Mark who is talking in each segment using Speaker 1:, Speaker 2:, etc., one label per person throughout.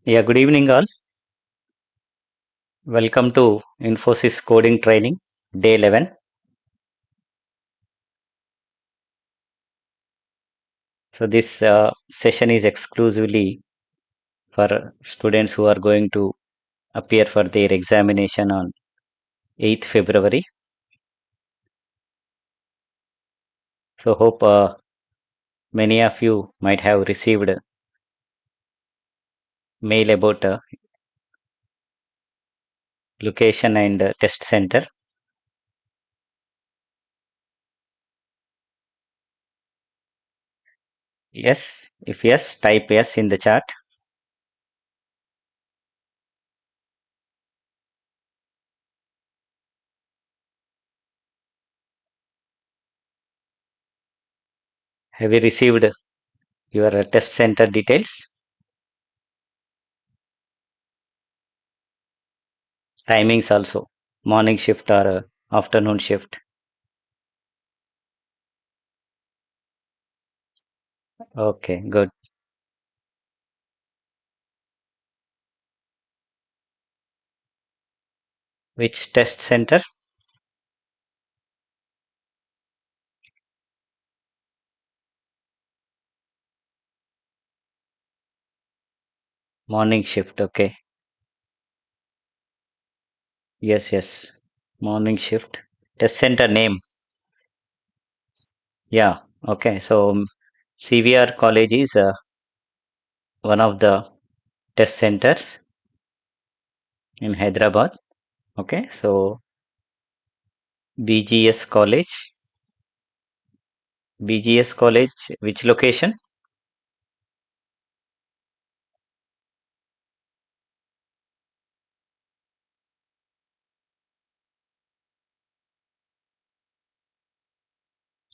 Speaker 1: Yeah, good evening, all. Welcome to Infosys Coding Training, Day 11. So, this session is exclusively for students who are going to appear for their examination on 8th February. So, hope many of you might have received mail about location and test center. Yes, if yes, type yes in the chat. Have you received your test center details? Timings also, morning shift or afternoon shift. Okay, good. Which test center? Morning shift. Okay. Yes, yes. Morning shift. Test center name. Yeah. Okay. So CVR College is one of the test centers in Hyderabad. Okay. So BGS College. BGS College. Which location?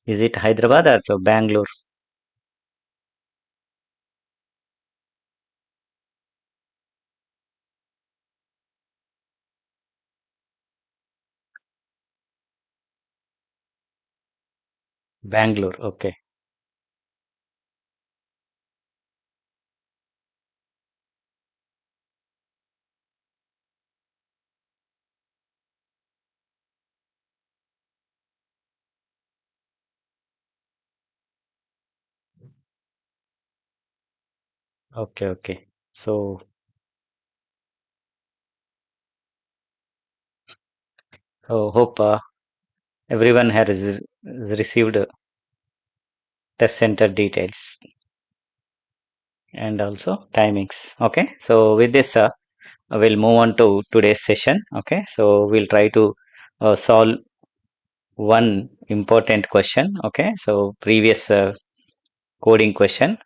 Speaker 1: Is it Hyderabad or Bangalore? Bangalore. Okay. Okay. Okay. So hope everyone has received test center details and also timings. Okay. So with this, we'll move on to today's session. Okay. So we'll try to solve one important question. Okay. So previous coding question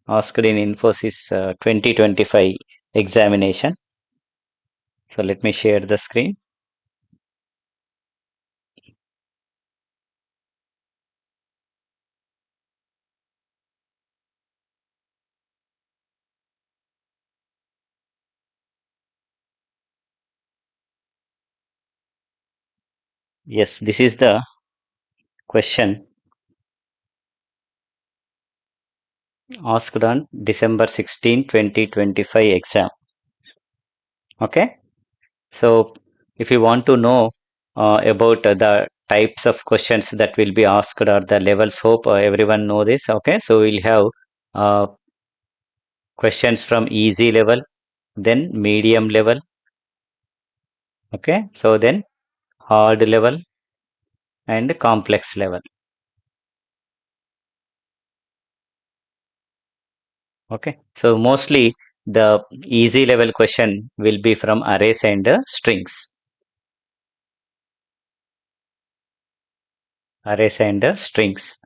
Speaker 1: asked in Infosys 2025 examination. So let me share the screen. Yes, this is the question asked on December 16, 2025 exam. Okay. So, if you want to know about the types of questions that will be asked or the levels, hope everyone know this. Okay, so we'll have uh, questions from easy level, then medium level. Okay, so then hard level and complex level. Okay, so mostly the easy level question will be from arrays and strings. Arrays and strings,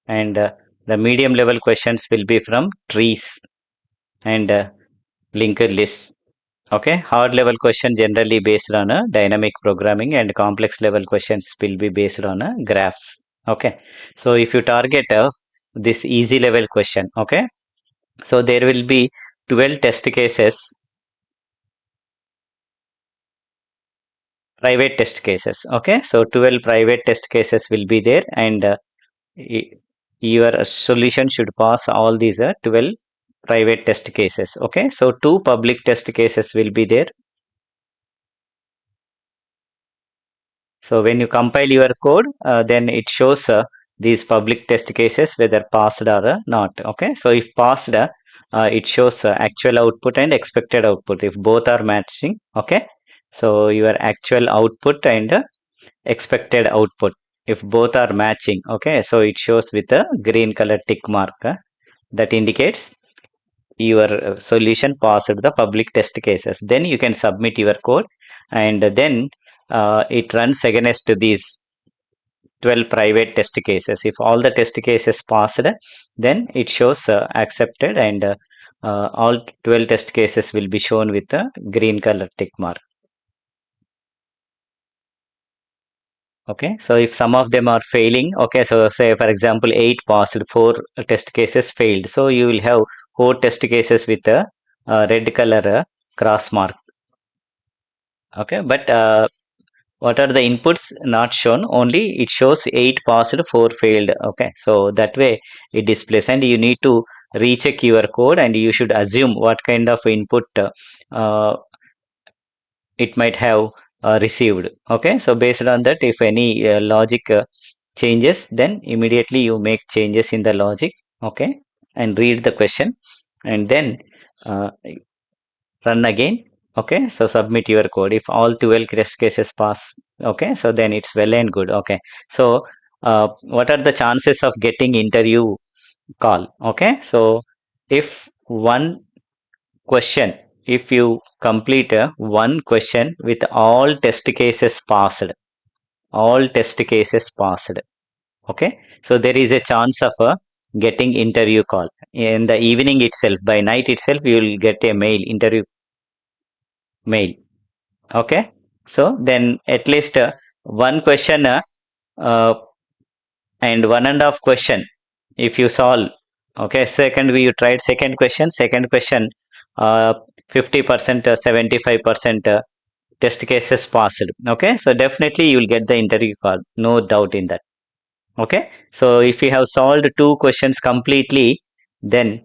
Speaker 1: and the medium level questions will be from trees and linked lists. Okay, hard level question generally based on a dynamic programming, and complex level questions will be based on a graphs. Okay, so if you target this easy level question, okay, so there will be 12 test cases, private test cases. Okay, so 12 private test cases will be there, and your solution should pass all these 12 private test cases. Okay, so two public test cases will be there. So when you compile your code, then it shows these public test cases whether passed or not. Okay, so if passed, it shows actual output and expected output if both are matching. Okay, so your actual output and expected output if both are matching. Okay, so it shows with a green color tick mark that indicates your solution passed the public test cases. Then you can submit your code, and then it runs against these 12 private test cases. If all the test cases passed, then it shows accepted, and all 12 test cases will be shown with a green color tick mark. Okay, so if some of them are failing, okay, so say for example 8 passed, 4 test cases failed, so you will have 4 test cases with a red color cross mark. Okay, but what are the inputs not shown? Only it shows 8 passed, 4 failed. Okay, so that way it displays, and you need to recheck your code, and you should assume what kind of input uh, it might have received. Okay, so based on that, if any logic changes, then immediately you make changes in the logic. Okay, and read the question, and then uh, run again. Okay, so submit your code. If all 12 test cases pass, okay, so then it's well and good. Okay, so what are the chances of getting interview call? Okay, so if one question, if you complete one question with all test cases passed, all test cases passed, okay, so there is a chance of getting interview call in the evening itself. By night itself you will get a mail, interview mail. Okay, so then at least one question uh, and one and a half question if you solve. Okay, second you tried second question, uh, 50% 75% test cases passed. Okay, so definitely you will get the interview call, no doubt in that. Okay, so if you have solved two questions completely, then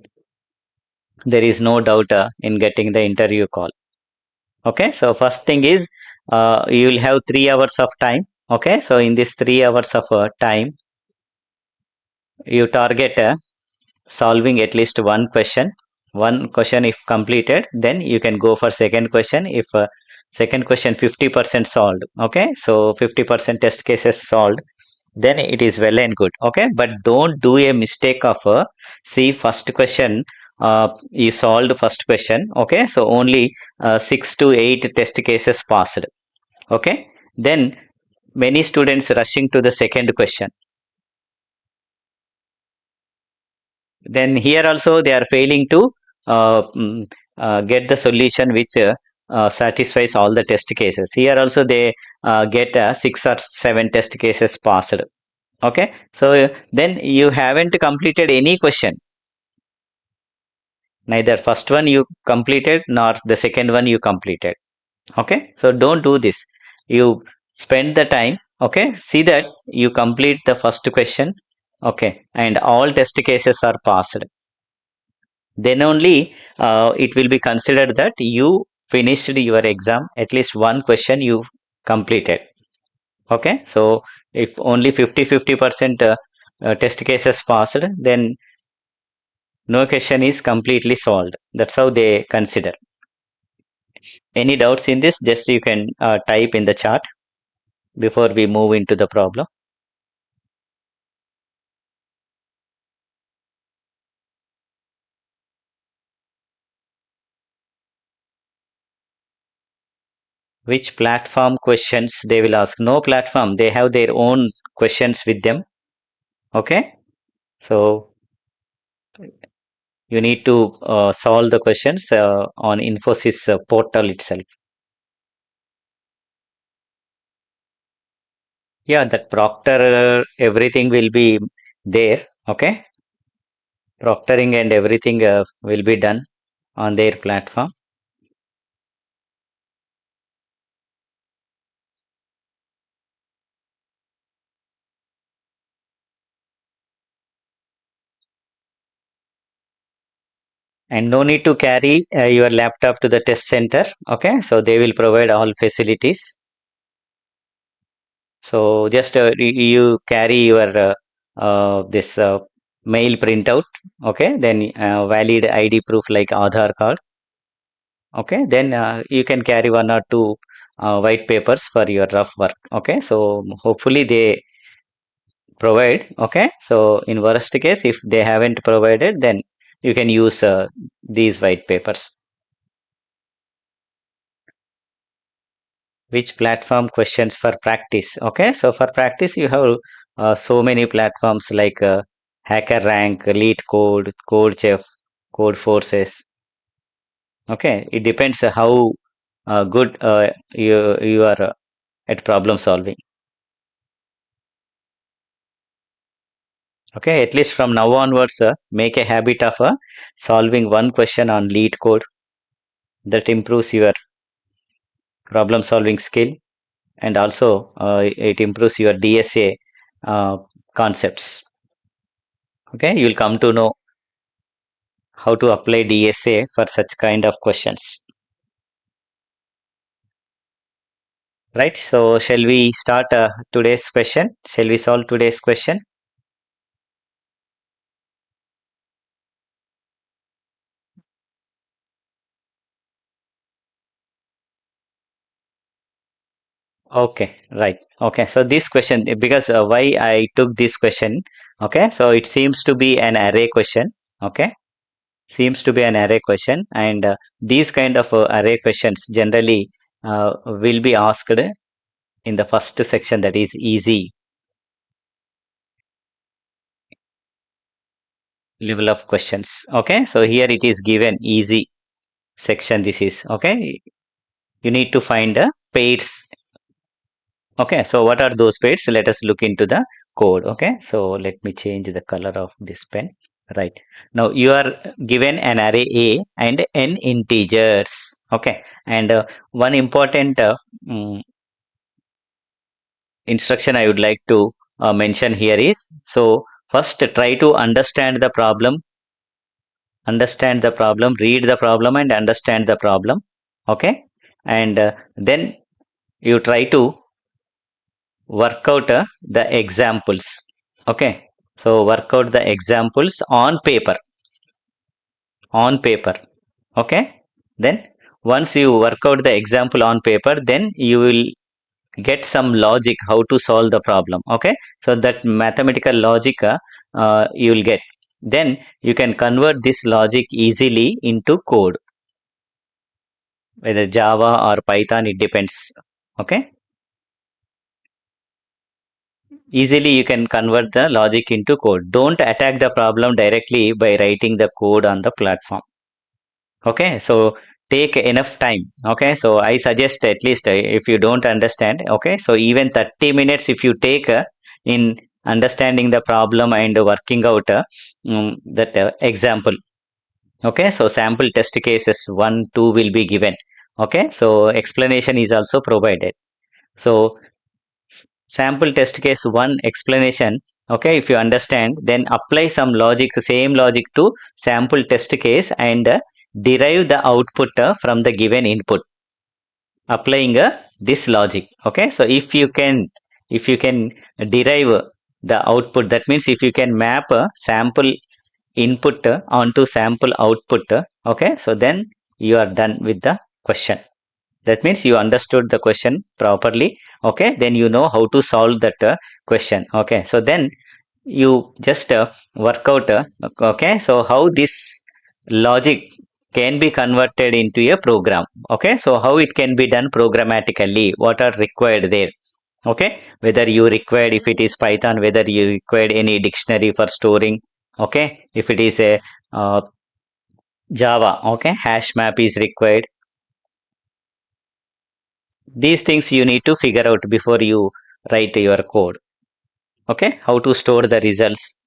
Speaker 1: there is no doubt in getting the interview call. Okay, so first thing is you will have 3 hours of time. Okay, so in this 3 hours of time, you target solving at least one question. If completed, then you can go for second question. If second question 50% solved, okay, so 50% test cases solved, then it is well and good. Okay, but don't do a mistake of see first question, you solved first question. Okay, so only 6 to 8 test cases passed. Okay, then many students rushing to the second question, then here also they are failing to get the solution which satisfies all the test cases. Here also they get 6 or 7 test cases passed. Okay, so then you haven't completed any question, neither first one you completed nor the second one you completed. Okay, so don't do this. You spend the time. Okay, see that you complete the first question. Okay, and all test cases are passed, then only it will be considered that you finished your exam, at least one question you completed. Okay, so if only 50% test cases passed, then no question is completely solved. That's how they consider. Any doubts in this? Just you can type in the chat before we move into the problem. Which platform questions they will ask? No platform, they have their own questions with them. Okay, so you need to solve the questions on Infosys portal itself. Yeah, that proctor, everything will be there. Okay, proctoring and everything will be done on their platform. and no need to carry your laptop to the test center. Okay, so they will provide all facilities. So just you carry your this mail printout. Okay, then valid ID proof like Aadhaar card. Okay, then you can carry one or two white papers for your rough work. Okay, so hopefully they provide. Okay, so in worst case, if they haven't provided, then you can use these white papers. Which platform questions for practice? Okay, so for practice, you have so many platforms like Hacker Rank, Lead Code, Code Chef, Code Forces. Okay, it depends how good you are at problem solving. Okay, at least from now onwards, make a habit of solving one question on Lead Code. That improves your problem solving skill, and also it improves your DSA concepts. Okay, you'll come to know how to apply DSA for such kind of questions. Right, so shall we start today's question? Shall we solve today's question? Okay, right. Okay, so this question, because why I took this question, okay, so it seems to be an array question. Okay, seems to be an array question, and these kind of array questions generally will be asked in the first section, that is easy level of questions. Okay, so here it is given easy section. This is okay. You need to find the pairs. Okay, so what are those pairs? Let us look into the code. Okay, so let me change the color of this pen. Right, now you are given an array A and n integers. Okay, and one important instruction I would like to mention here is, so first try to understand the problem, read the problem, and understand the problem. Okay, and then you try to work out the examples. Okay, so work out the examples on paper. Okay, then once you work out the example on paper, then you will get some logic how to solve the problem. Okay, so that mathematical logic you will get, then you can convert this logic easily into code, whether Java or Python, it depends. Okay, easily you can convert the logic into code. Don't attack the problem directly by writing the code on the platform. Okay, so take enough time. Okay, so I suggest at least if you don't understand, okay, so even 30 minutes if you take in understanding the problem and working out that example. Okay, so sample test cases 1 2 will be given. Okay, so explanation is also provided. So sample test case 1 explanation. Okay, if you understand, then apply some logic, same logic to sample test case, and derive the output from the given input, applying this logic. Okay, so if you can derive the output, that means if you can map a sample input onto sample output, okay, so then you are done with the question. That means you understood the question properly. Okay, then you know how to solve that question. Okay, so then you just work out. Okay, so how this logic can be converted into a program. Okay, so how it can be done programmatically, what are required there. Okay, whether you required, if it is Python, whether you required any dictionary for storing. Okay, if it is a Java, okay, hash map is required. These things you need to figure out before you write your code. Okay, how to store the results.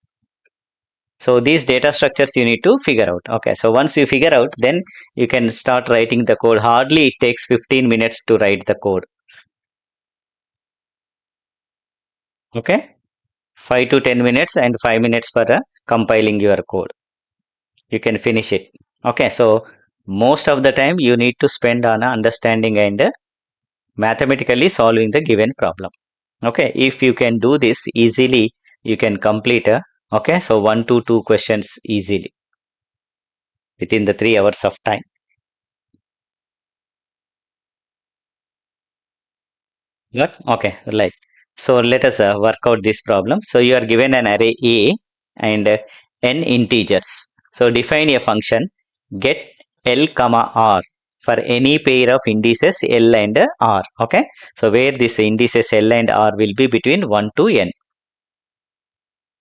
Speaker 1: So these data structures you need to figure out. Okay, so once you figure out, then you can start writing the code. Hardly it takes 15 minutes to write the code. Okay, 5 to 10 minutes and 5 minutes for compiling your code. You can finish it. Okay, so most of the time you need to spend on understanding and mathematically solving the given problem. Okay, if you can do this easily, you can complete okay, so 1 to 2 questions easily within the 3 hours of time. Got? Okay, right. So let us work out this problem. So you are given an array A and n integers. So define a function get L comma R for any pair of indices L and R. Okay. So where this indices L and R will be between 1 to n.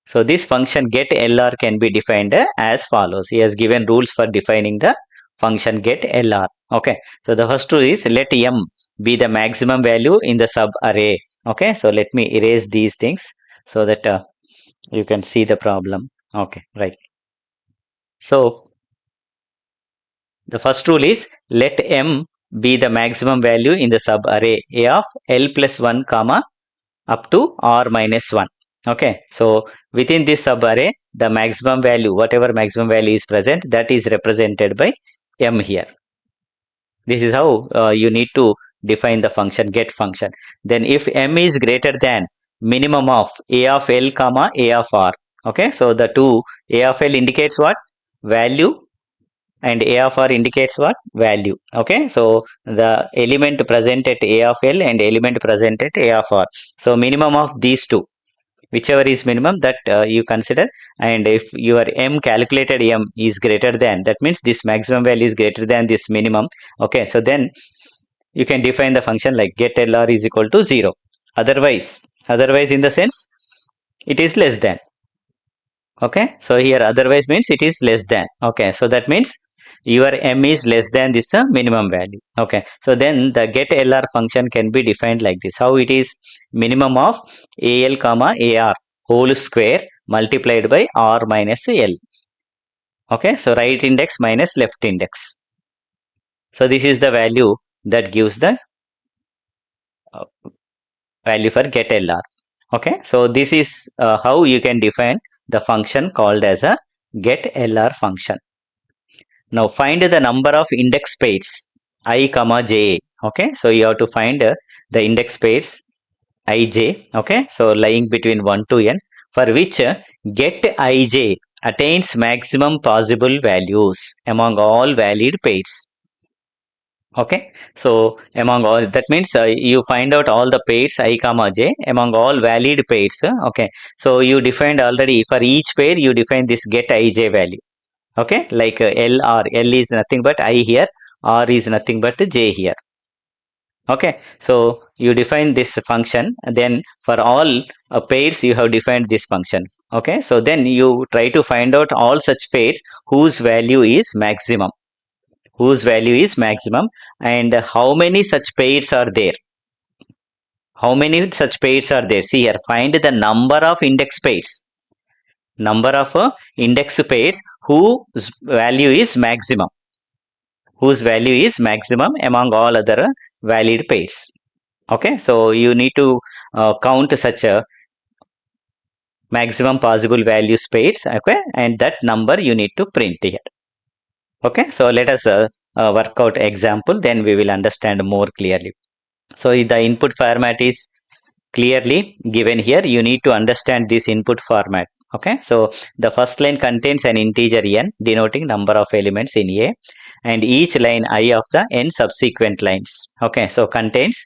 Speaker 1: So this function get LR can be defined as follows. He has given rules for defining the function get LR. Okay. So the first rule is let M be the maximum value in the sub array. Okay. So let me erase these things so that you can see the problem. Okay. Right. So the first rule is let M be the maximum value in the sub array A of L plus 1 comma up to R minus 1. Okay, so within this subarray, the maximum value, whatever maximum value is present, that is represented by M here. This is how you need to define the function get function. Then if M is greater than minimum of A of L comma A of R. Okay, so the two A of L indicates what? Value, and A of R indicates what? Value. Okay, so the element present at A of L and element present at A of R. So minimum of these two, whichever is minimum, that you consider. And if your M calculated M is greater than, that means this maximum value is greater than this minimum. Okay, so then you can define the function like get LR is equal to 0. Otherwise in the sense it is less than. Okay, so here otherwise means it is less than. Okay, so that means your M is less than this minimum value. Okay, so then the get LR function can be defined like this. How it is? Minimum of AL comma AR whole square multiplied by R minus L. Okay, so right index minus left index. So this is the value that gives the uh, value for get LR. Okay, so this is how you can define the function called as a get LR function. Now find the number of index pairs I comma j. Okay, so you have to find the index pairs ij. Okay, so lying between 1 to n, for which get ij attains maximum possible values among all valid pairs. Okay, so among all, that means you find out all the pairs I comma j among all valid pairs. Okay, so you defined already for each pair you define this get ij value. Okay, like L R, L is nothing but I here, R is nothing but J here. Okay, so you define this function, and then for all pairs you have defined this function. Okay, so then you try to find out all such pairs whose value is maximum, and how many such pairs are there. How many such pairs are there? See here, find the number of index pairs, index pairs whose value is maximum, among all other valid pairs. Okay, so you need to count such a maximum possible values pairs. Okay, and that number you need to print here. Okay, so let us work out example, then we will understand more clearly. So the input format is clearly given here. You need to understand this input format. Okay, so the first line contains an integer n denoting number of elements in A, and each line I of the n subsequent lines. Okay, so contains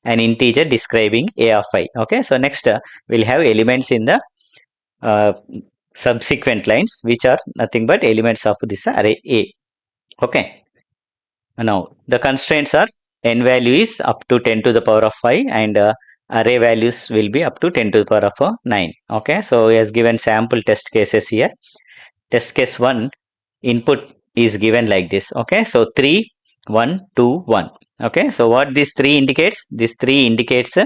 Speaker 1: an integer describing A of I. Okay, so next we'll have elements in the uh, subsequent lines, which are nothing but elements of this array A. Okay, now the constraints are n value is up to 10 to the power of 5, and array values will be up to 10 to the power of 9. Okay, so he has given sample test cases here. Test case 1 input is given like this. Okay, so 3 1 2 1. Okay, so what this 3 indicates? This 3 indicates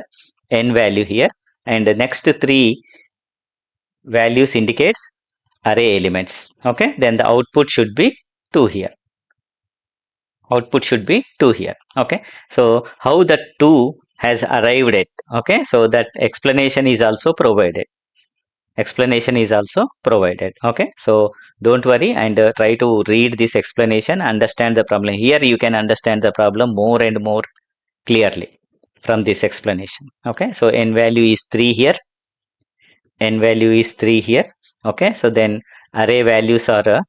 Speaker 1: n value here, and the next 3 values indicates array elements. Okay, then the output should be 2 here. Okay, so how that 2 has arrived at? Okay, so that explanation is also provided. Explanation is also provided. Okay, so don't worry and try to read this explanation, understand the problem. Here you can understand the problem more and more clearly from this explanation. Okay, so n value is 3 here, n value is 3 here. Okay, so then array values are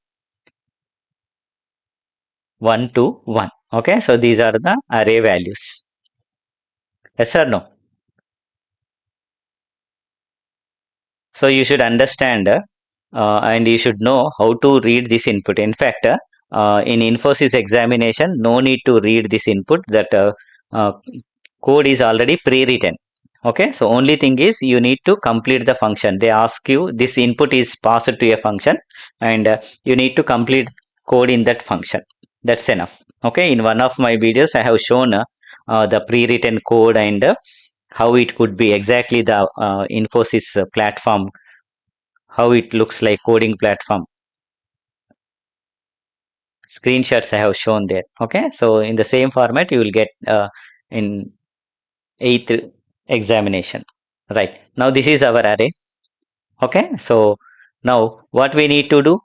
Speaker 1: 1 to 1. Okay, so these are the array values. Yes or no? So you should understand and you should know how to read this input. In fact, in Infosys examination, no need to read this input. That uh, code is already pre-written. Okay, so only thing is you need to complete the function. They ask you this input is passed to a function, and you need to complete code in that function. That's enough. Okay, in one of my videos, I have shown the pre-written code and how it could be exactly the Infosys platform, how it looks like coding platform. Screenshots I have shown there. Okay, so in the same format you will get in 8th examination. Right, now this is our array. Okay, so now what we need to do?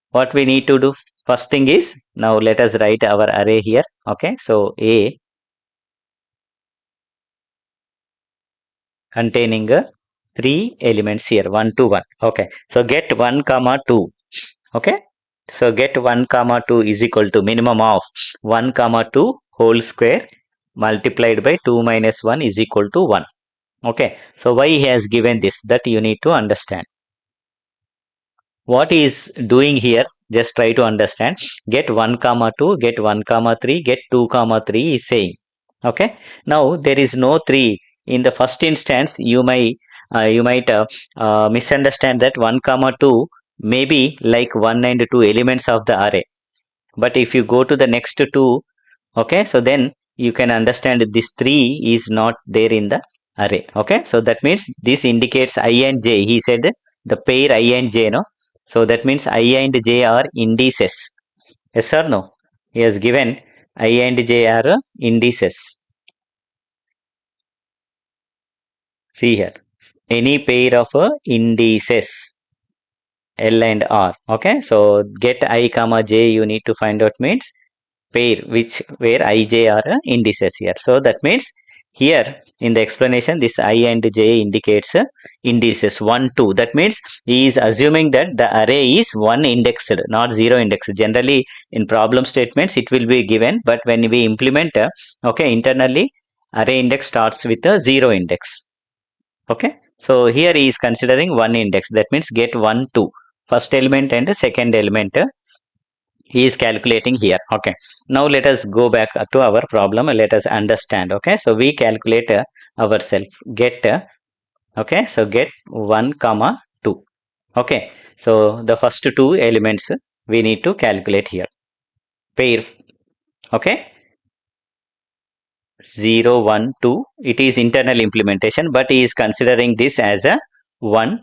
Speaker 1: What we need to do? First thing is, now let us write our array here. Okay, so A containing 3 elements here, 1 to 1. Okay, so get 1 comma 2. Okay, so get 1 comma 2 is equal to minimum of 1 comma 2 whole square multiplied by 2 minus 1 is equal to 1. Okay, so why he has given this, that you need to understand. What he is doing here, just try to understand. Get 1 comma 2, get 1 comma 3, get 2 comma 3 is saying. Okay, now there is no 3 in the first instance. You might misunderstand that 1 comma 2 may be like 1 and 2 elements of the array, but if you go to the next two, okay, so then you can understand this 3 is not there in the array. Okay, so that means this indicates I and j. He said the pair I and j, no? So that means I and j are indices. Yes or no? He has given I and j are indices. See here, any pair of indices L and R. Okay, so get I comma j you need to find out means pair which where ij are indices here. So that means here in the explanation this I and j indicates indices 1 2. That means he is assuming that the array is 1 indexed, not 0 indexed. Generally in problem statements it will be given, but when we implement okay, internally array index starts with a 0 index. Okay, so here he is considering 1 index. That means get 1 2 first element and second element he is calculating here. Okay, now let us go back to our problem. Let us understand. Okay, so we calculate ourselves. Get okay, so get 1 comma 2. Okay, so the first two elements we need to calculate here. Pair. Okay, 0 1 2, it is internal implementation, but he is considering this as a 1.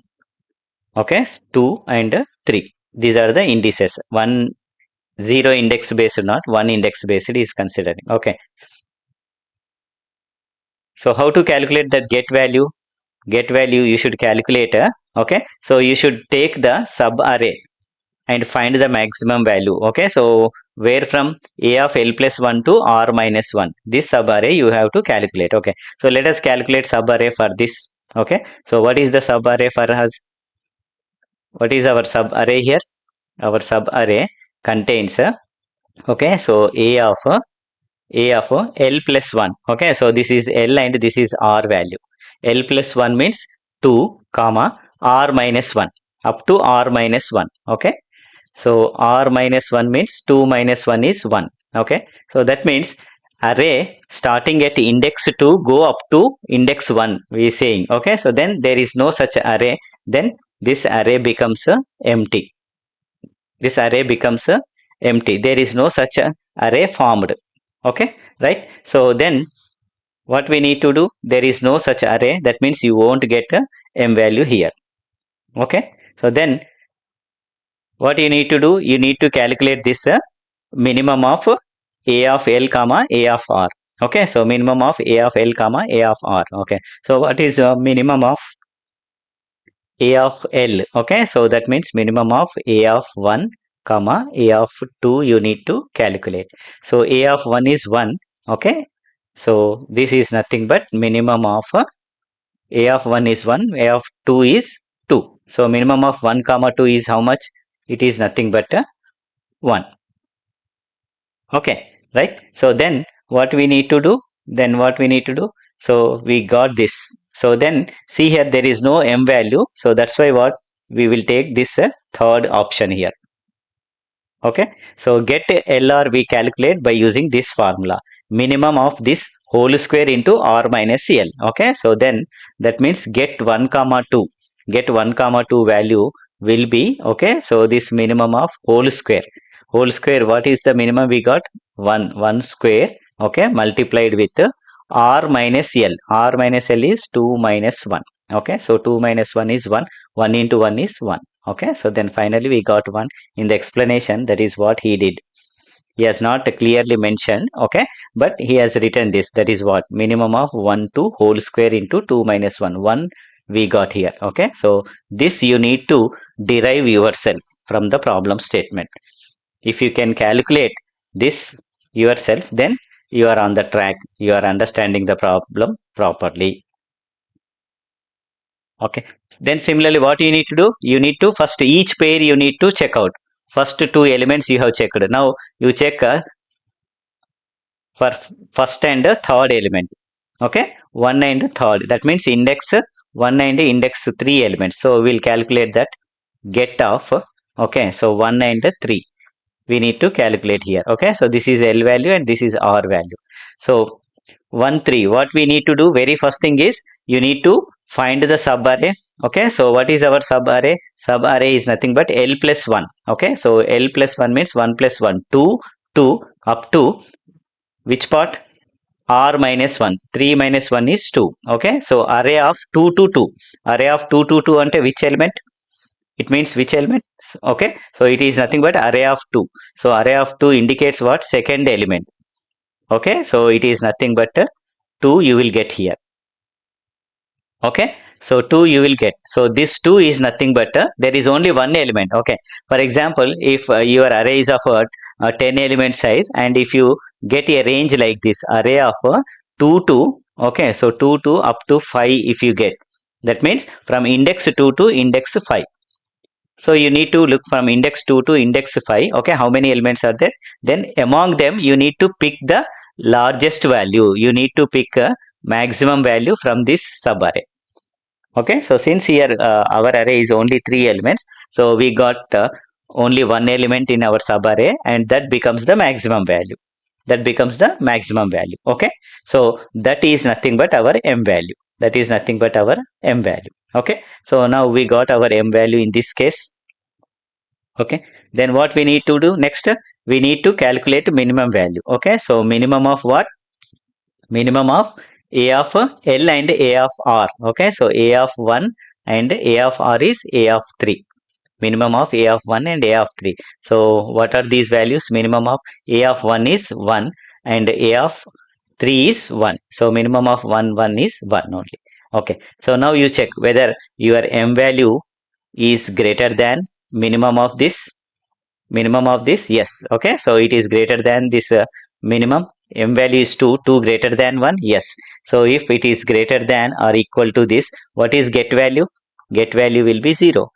Speaker 1: Okay, 2 and 3, these are the indices. 1 0 index based, not 1 index based is considering. Okay, so how to calculate that get value? Get value you should calculate. Okay, so you should take the sub array and find the maximum value. Okay, so where from a of l plus 1 to r minus 1, this sub array you have to calculate. Okay, so let us calculate sub array for this. Okay, so what is the sub array for us? What is our sub array here? Our sub array contains okay, so a of l plus 1. Okay, so this is l and this is r value. L plus 1 means 2 comma r minus 1 up to r minus 1. Okay, so r minus 1 means 2 minus 1 is 1. Okay, so that means array starting at index 2 go up to index 1 we are saying. Okay, so then there is no such array, then this array becomes empty. This array becomes empty. There is no such array formed. Okay, right? So then what we need to do? There is no such array. That means you won't get a m value here. Okay, so then what you need to do? You need to calculate this minimum of a of l comma a of r. Okay, so minimum of a of l comma a of r. Okay, so what is minimum of A of L. Okay, so that means minimum of A of 1 comma A of 2 you need to calculate. So A of 1 is 1. Okay, so this is nothing but minimum of A of 1 is 1, A of 2 is 2. So minimum of 1 comma 2 is how much? It is nothing but 1. Okay, right? So then what we need to do? So we got this. So then see here there is no m value. So that's why what we will take this third option here. Okay, so get LR we calculate by using this formula. Minimum of this whole square into R minus L. Okay, so then that means get 1 comma 2. Get 1 comma 2 value will be, okay, so this minimum of whole square. Whole square, what is the minimum we got? 1 square, okay, multiplied with R minus L. R minus L is 2 minus 1. Okay, so 2 minus 1 is 1. 1 into 1 is 1. Okay, so then finally we got 1 in the explanation. That is what he did. He has not clearly mentioned, okay, but he has written this. That is what minimum of 1 to whole square into 2 minus 1. 1 we got here. Okay, so this you need to derive yourself from the problem statement. If you can calculate this yourself, then you are on the track. You are understanding the problem properly. Okay, then similarly what you need to do, you need to first each pair you need to check out. First two elements you have checked. Now you check for first and third element. Okay, 1 and third, that means index 1 and index 3 elements. So we'll calculate that get of, okay, so 1 and 3 we need to calculate here. Okay, so this is L value and this is R value. So 1 3, what we need to do, very first thing is you need to find the sub array. Okay, so what is our sub array? Sub array is nothing but L plus 1. Okay, so L plus 1 means 1 plus 1 2 2 up to which part? R minus 1. 3 minus 1 is 2. Okay, so array of 2 to 2. Array of 2 to 2 ante which element? It means which element? Okay, so it is nothing but array of 2. So array of 2 indicates what? Second element. Okay, so it is nothing but 2 you will get here. Okay, so 2 you will get. So this 2 is nothing but there is only one element. Okay, for example, if your array is of 10 element size, and if you get a range like this array of 2 to, okay, so 2 to up to 5 if you get, that means from index 2 to index 5. So you need to look from index 2 to index 5. Okay, how many elements are there? Then among them you need to pick the largest value. You need to pick a maximum value from this sub array. Okay, so since here our array is only 3 elements, so we got only one element in our sub array, and that becomes the maximum value. That becomes the maximum value. Okay, so that is nothing but our m value. That is nothing but our m value. Okay, so now we got our m value in this case. Okay, then what we need to do next? We need to calculate minimum value. Okay, so minimum of what? Minimum of A of L and A of R. Okay, so A of 1 and A of R is A of 3. Minimum of A of 1 and A of 3. So what are these values? Minimum of A of 1 is 1 and A of 3 is 1. So minimum of 1 is 1 only. Okay, so now you check whether your m value is greater than minimum of this. Yes. Okay, so it is greater than this minimum. M value is 2 greater than 1. Yes, so if it is greater than or equal to this, what is get value? Get value will be 0.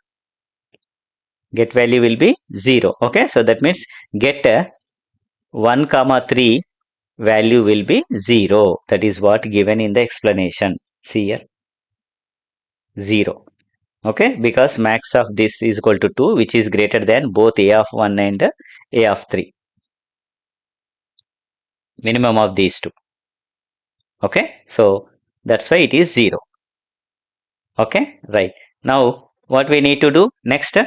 Speaker 1: Get value will be 0. Okay, so that means get 1 comma 3 value will be 0. That is what given in the explanation. See here, 0. Okay, because max of this is equal to 2, which is greater than both A of 1 and A of 3. Minimum of these two. Okay, so that's why it is 0. Okay, right. Now what we need to do next?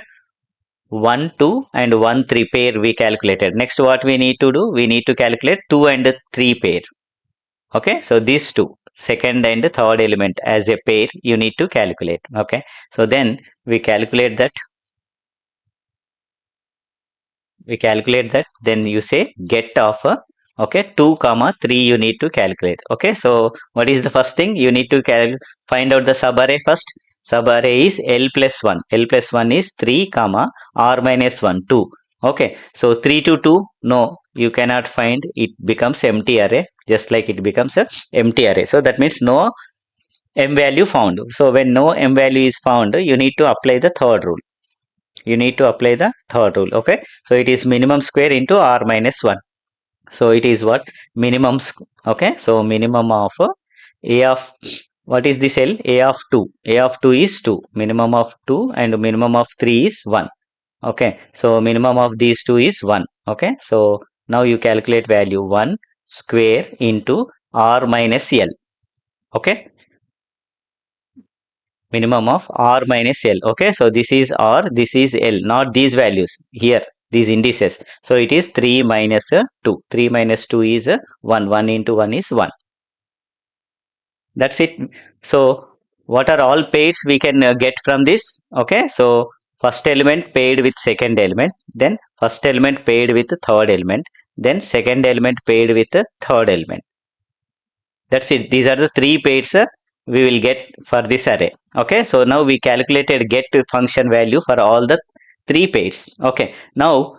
Speaker 1: 1 2 and 1 3 pair we calculated. Next what we need to do? We need to calculate 2 and 3 pair. Okay, so these two, second and third element as a pair you need to calculate. Okay, so then we calculate that. Then you say get of okay, 2 comma 3 you need to calculate. Okay, so what is the first thing? You need to find out the sub array first. Sub array is L plus 1. L plus 1 is 3 comma R minus 1 2. Okay, so 3 to 2, no, you cannot find, it becomes empty array, just like it becomes a empty array. So that means no m value found. So when no m value is found, you need to apply the third rule. You need to apply the third rule. Okay, so it is minimum square into R minus 1. So it is what? Minimum. Okay, so minimum of a of, what is this L? A of 2. A of 2 is 2. Minimum of 2 and minimum of 3 is 1. Okay, so minimum of these two is 1. Okay, so now you calculate value 1 square into R minus L. Okay, minimum of R minus L. Okay, so this is R, this is L, not these values here, these indices. So it is 3 minus 2. 3 minus 2 is 1. 1 into 1 is 1. That's it. So what are all pairs we can get from this? Okay, so first element paired with second element, then first element paired with third element, then second element paired with the third element. That's it. These are the three pairs we will get for this array. Okay, so now we calculated get function value for all the three pairs. Okay, now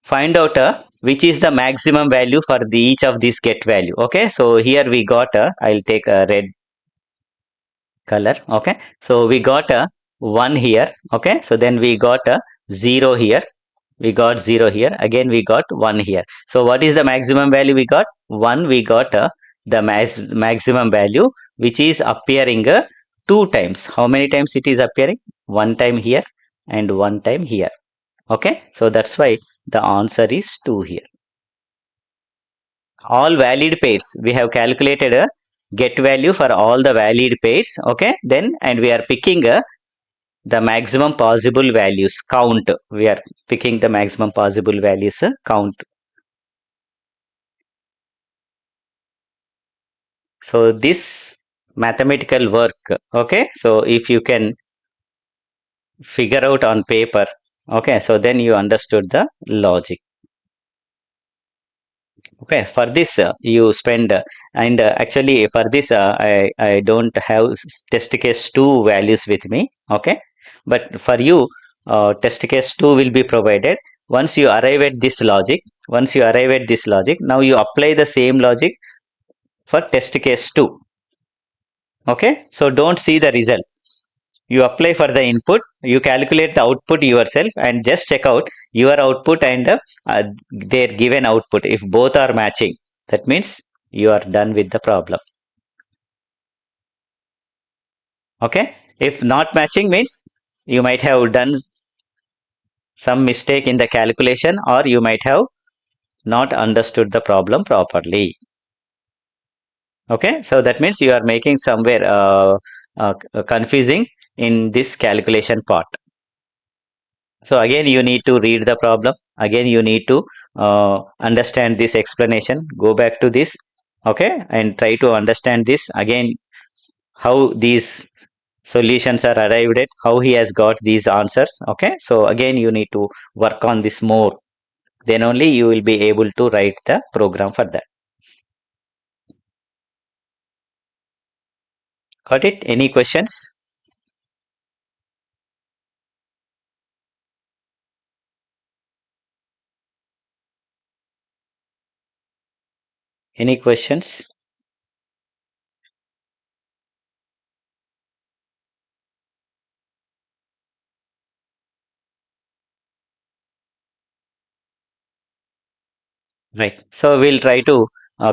Speaker 1: find out which is the maximum value for each of these get value. Okay, so here we got I'll take a red color. Okay, so we got a 1 here. Okay, so then we got a 0 here, we got 0 here, again we got 1 here. So what is the maximum value we got? 1. We got the maximum value which is appearing two times. How many times it is appearing? One time here and one time here. Okay, so that's why the answer is 2 here. All valid pairs we have calculated a get value for all the valid pairs. Okay, then and we are picking the maximum possible values count. We are picking the maximum possible values count. So this mathematical work, okay, so if you can figure out on paper, okay, so then you understood the logic. Okay, for this you spend and actually for this I don't have test case 2 values with me. Okay, but for you test case 2 will be provided. Once you arrive at this logic, now you apply the same logic for test case 2. Okay, so don't see the result, you apply for the input, you calculate the output yourself and just check out your output and their given output. If both are matching, that means you are done with the problem. Okay, if not matching means you might have done some mistake in the calculation or you might have not understood the problem properly. Okay, so that means you are making somewhere confusing in this calculation part. So again you need to read the problem, again you need to understand this explanation, go back to this. Okay, and try to understand this again, how these solutions are arrived at, how he has got these answers. Okay, so again you need to work on this more, then only you will be able to write the program for that. Got it? Any questions? Any questions? Right. So we'll try to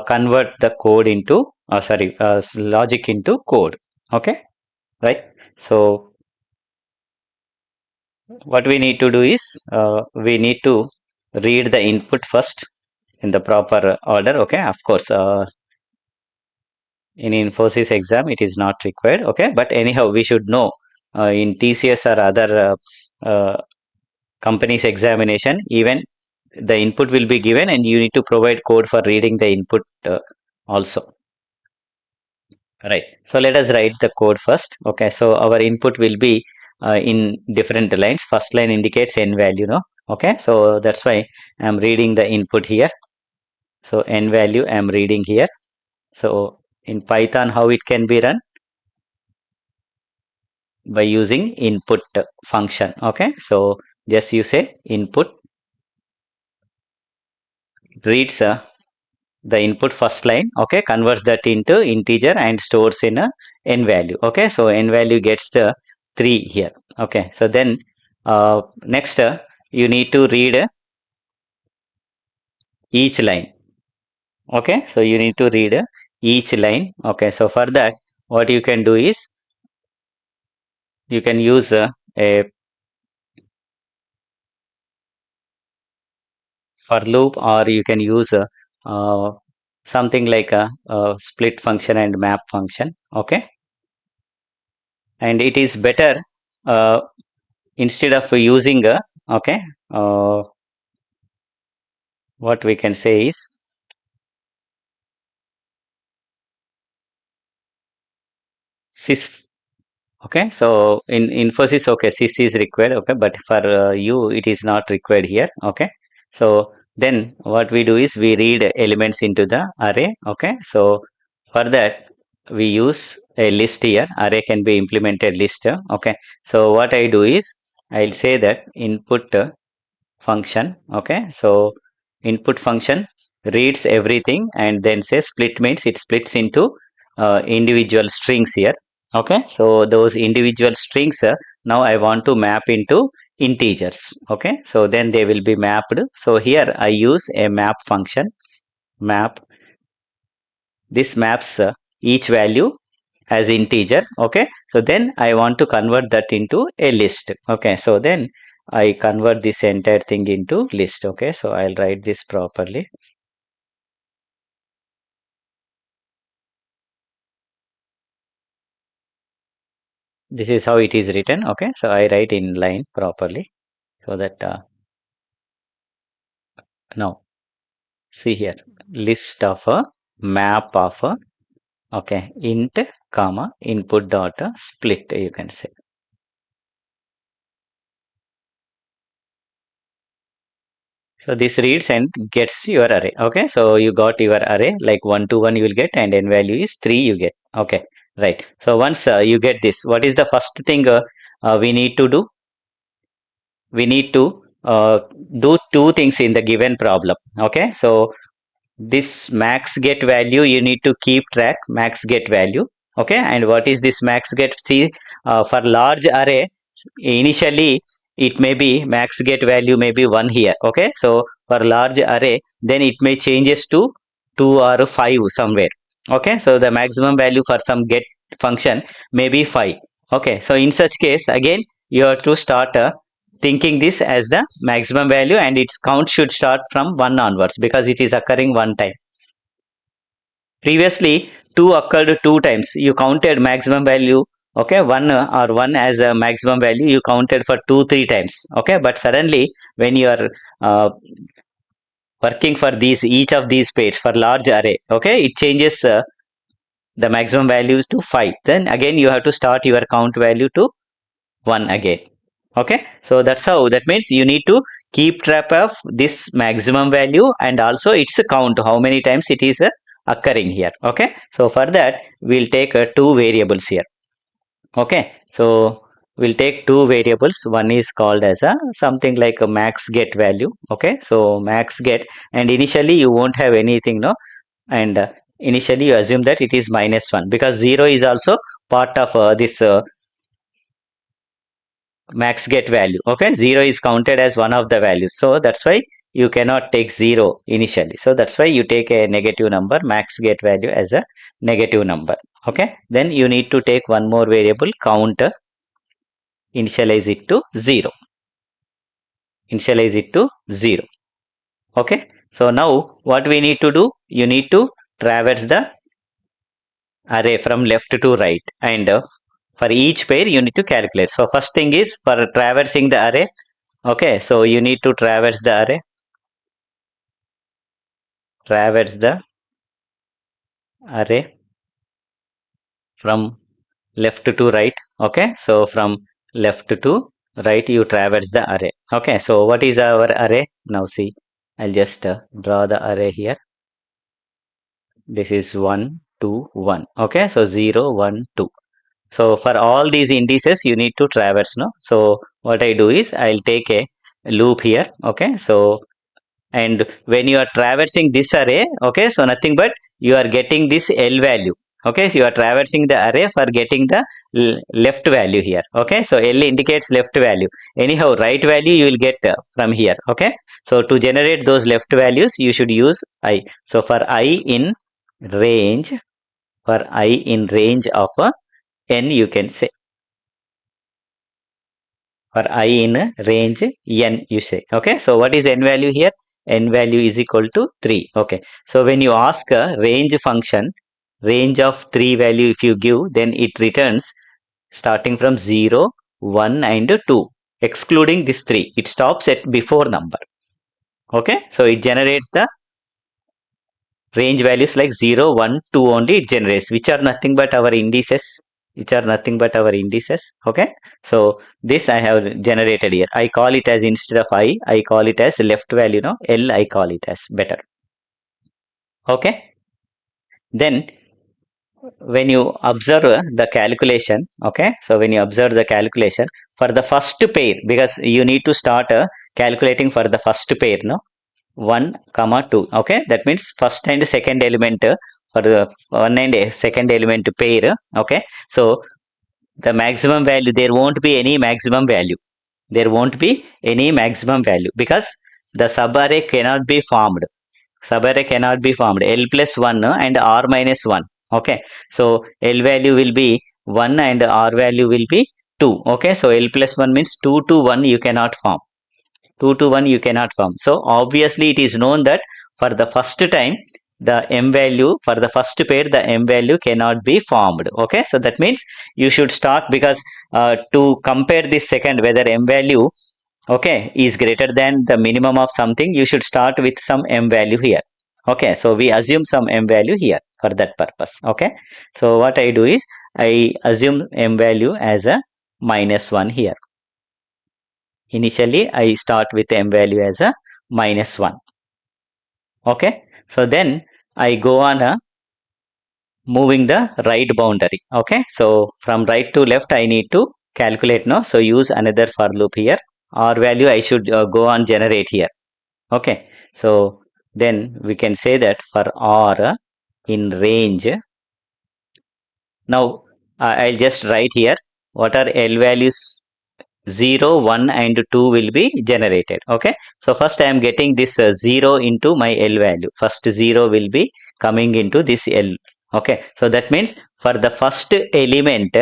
Speaker 1: convert the code into, logic into code. Okay. Right. So what we need to do is we need to read the input first in the proper order. Okay. Of course, in Infosys exam, it is not required. Okay. But anyhow, we should know in TCS or other companies examination, even the input will be given and you need to provide code for reading the input also. Right. So let us write the code first. Okay. So our input will be in different lines. First line indicates n value, no? Okay. So that's why I'm reading the input here. So n value I'm reading here. So in Python, how it can be run? by using input function. Okay, so just you say input, reads the input first line, okay, converts that into integer and stores in a n value. Okay, so n value gets the 3 here. Okay, so then next you need to read each line. Okay, so you need to read each line. Okay, so for that what you can do is you can use a for loop, or you can use uh, something like a split function and map function. Okay, and it is better uh, instead of using a, okay, uh, what we can say is sys. Okay, so in Infosys, okay, sys is required. Okay, but for you it is not required here. Okay, so then what we do is we read elements into the array. Okay, so for that we use a list here. Array can be implemented list. Okay, so what I do is I'll say that input function. Okay, so input function reads everything and then says split, means it splits into individual strings here. Okay, so those individual strings now I want to map into integers. Okay, so then they will be mapped. So here I use a map function. Map, this maps each value as integer. Okay, so then I want to convert that into a list. Okay, so then I convert this entire thing into list. Okay, so I'll write this properly. This is how it is written. Okay, so I write in line properly, so that now see here, list of a map of a, okay, int comma input dot split, you can say. So this reads and gets your array. Okay, so you got your array like 1 to 1 you will get, and n value is 3 you get. Okay, right. So once you get this, what is the first thing we need to do? We need to do two things in the given problem. Okay, so this max get value you need to keep track, max get value. Okay, and what is this max get? See, for large array initially it may be max get value may be 1 here. Okay, so for large array then it may changes to 2 or 5 somewhere. Okay, so the maximum value for some get function may be 5. Okay, so in such case again you have to start thinking this as the maximum value, and its count should start from 1 onwards because it is occurring one time. Previously 2 occurred 2 times, you counted maximum value. Okay, 1 or 1 as a maximum value you counted for 2 3 times. Okay, but suddenly when you are uh, working for these each of these pairs for large array, okay, it changes the maximum value to 5. Then again you have to start your count value to 1 again. Okay, so that's how, that means you need to keep track of this maximum value and also its count, how many times it is occurring here. Okay, so for that we'll take two variables here. Okay, so we'll take two variables. One is called as a something like a max get value. Okay, so max get, and initially you won't have anything, no, and initially you assume that it is -1 because 0 is also part of this max get value. Okay, 0 is counted as one of the values, so that's why you cannot take 0 initially. So that's why you take a negative number, max get value, as a negative number. Okay, then you need to take one more variable, count, initialize it to 0. Initialize it to 0. Okay, so now what we need to do, you need to traverse the array from left to right, and for each pair you need to calculate. So first thing is for traversing the array. Okay, so you need to traverse the array, traverse the array from left to right. Okay, so from left to right you traverse the array. Okay, so what is our array? Now see, I'll just draw the array here. This is 1 2 1. Okay, so 0 1 2. So for all these indices, you need to traverse, no? So what I do is I'll take a loop here. Okay. So and when you are traversing this array, okay, so nothing but you are getting this L value. Okay, so you are traversing the array for getting the left value here. Okay, so L indicates left value. Anyhow, right value you will get from here. Okay, so to generate those left values, you should use I. So for I in range, for I in range of n, you can say. For I in range n, you say. Okay, so what is n value here? N value is equal to 3. Okay, so when you ask a range function, range of 3 value if you give, then it returns starting from 0, 1 and 2, excluding this 3. It stops at before number. Okay, so it generates the range values like 0, 1, 2 only it generates, which are nothing but our indices, okay. So this I have generated here. I call it as, instead of I call it as left value, no, L I call it as better. Okay, then when you observe the calculation, okay, so when you observe the calculation for the first pair, because you need to start calculating for the first pair, no, 1 comma 2. Okay, that means first and second element for the one and second element pair. Okay, so the maximum value, there won't be any maximum value, because the subarray cannot be formed. L plus 1 and R minus 1. Okay, so L value will be 1 and R value will be 2. Okay, so L plus 1 means 2 to 1 you cannot form. 2 to 1 you cannot form. So obviously it is known that for the first time, the m value, for the first pair, the m value cannot be formed. Okay, so that means you should start, because to compare this second whether m value, okay, is greater than the minimum of something, you should start with some m value here. Okay, so we assume some m value here for that purpose. Okay, so what I do is I assume m value as a -1 here. Initially I start with m value as a -1. Okay, so then I go on moving the right boundary. Okay, so from right to left I need to calculate now, so use another for loop here. R value I should go on generate here. Okay, so then we can say that for R in range, now I'll just write here what are L values. 0, 1 and 2 will be generated. Okay, so first I am getting this 0 into my L value. First 0 will be coming into this L. Okay, so that means for the first element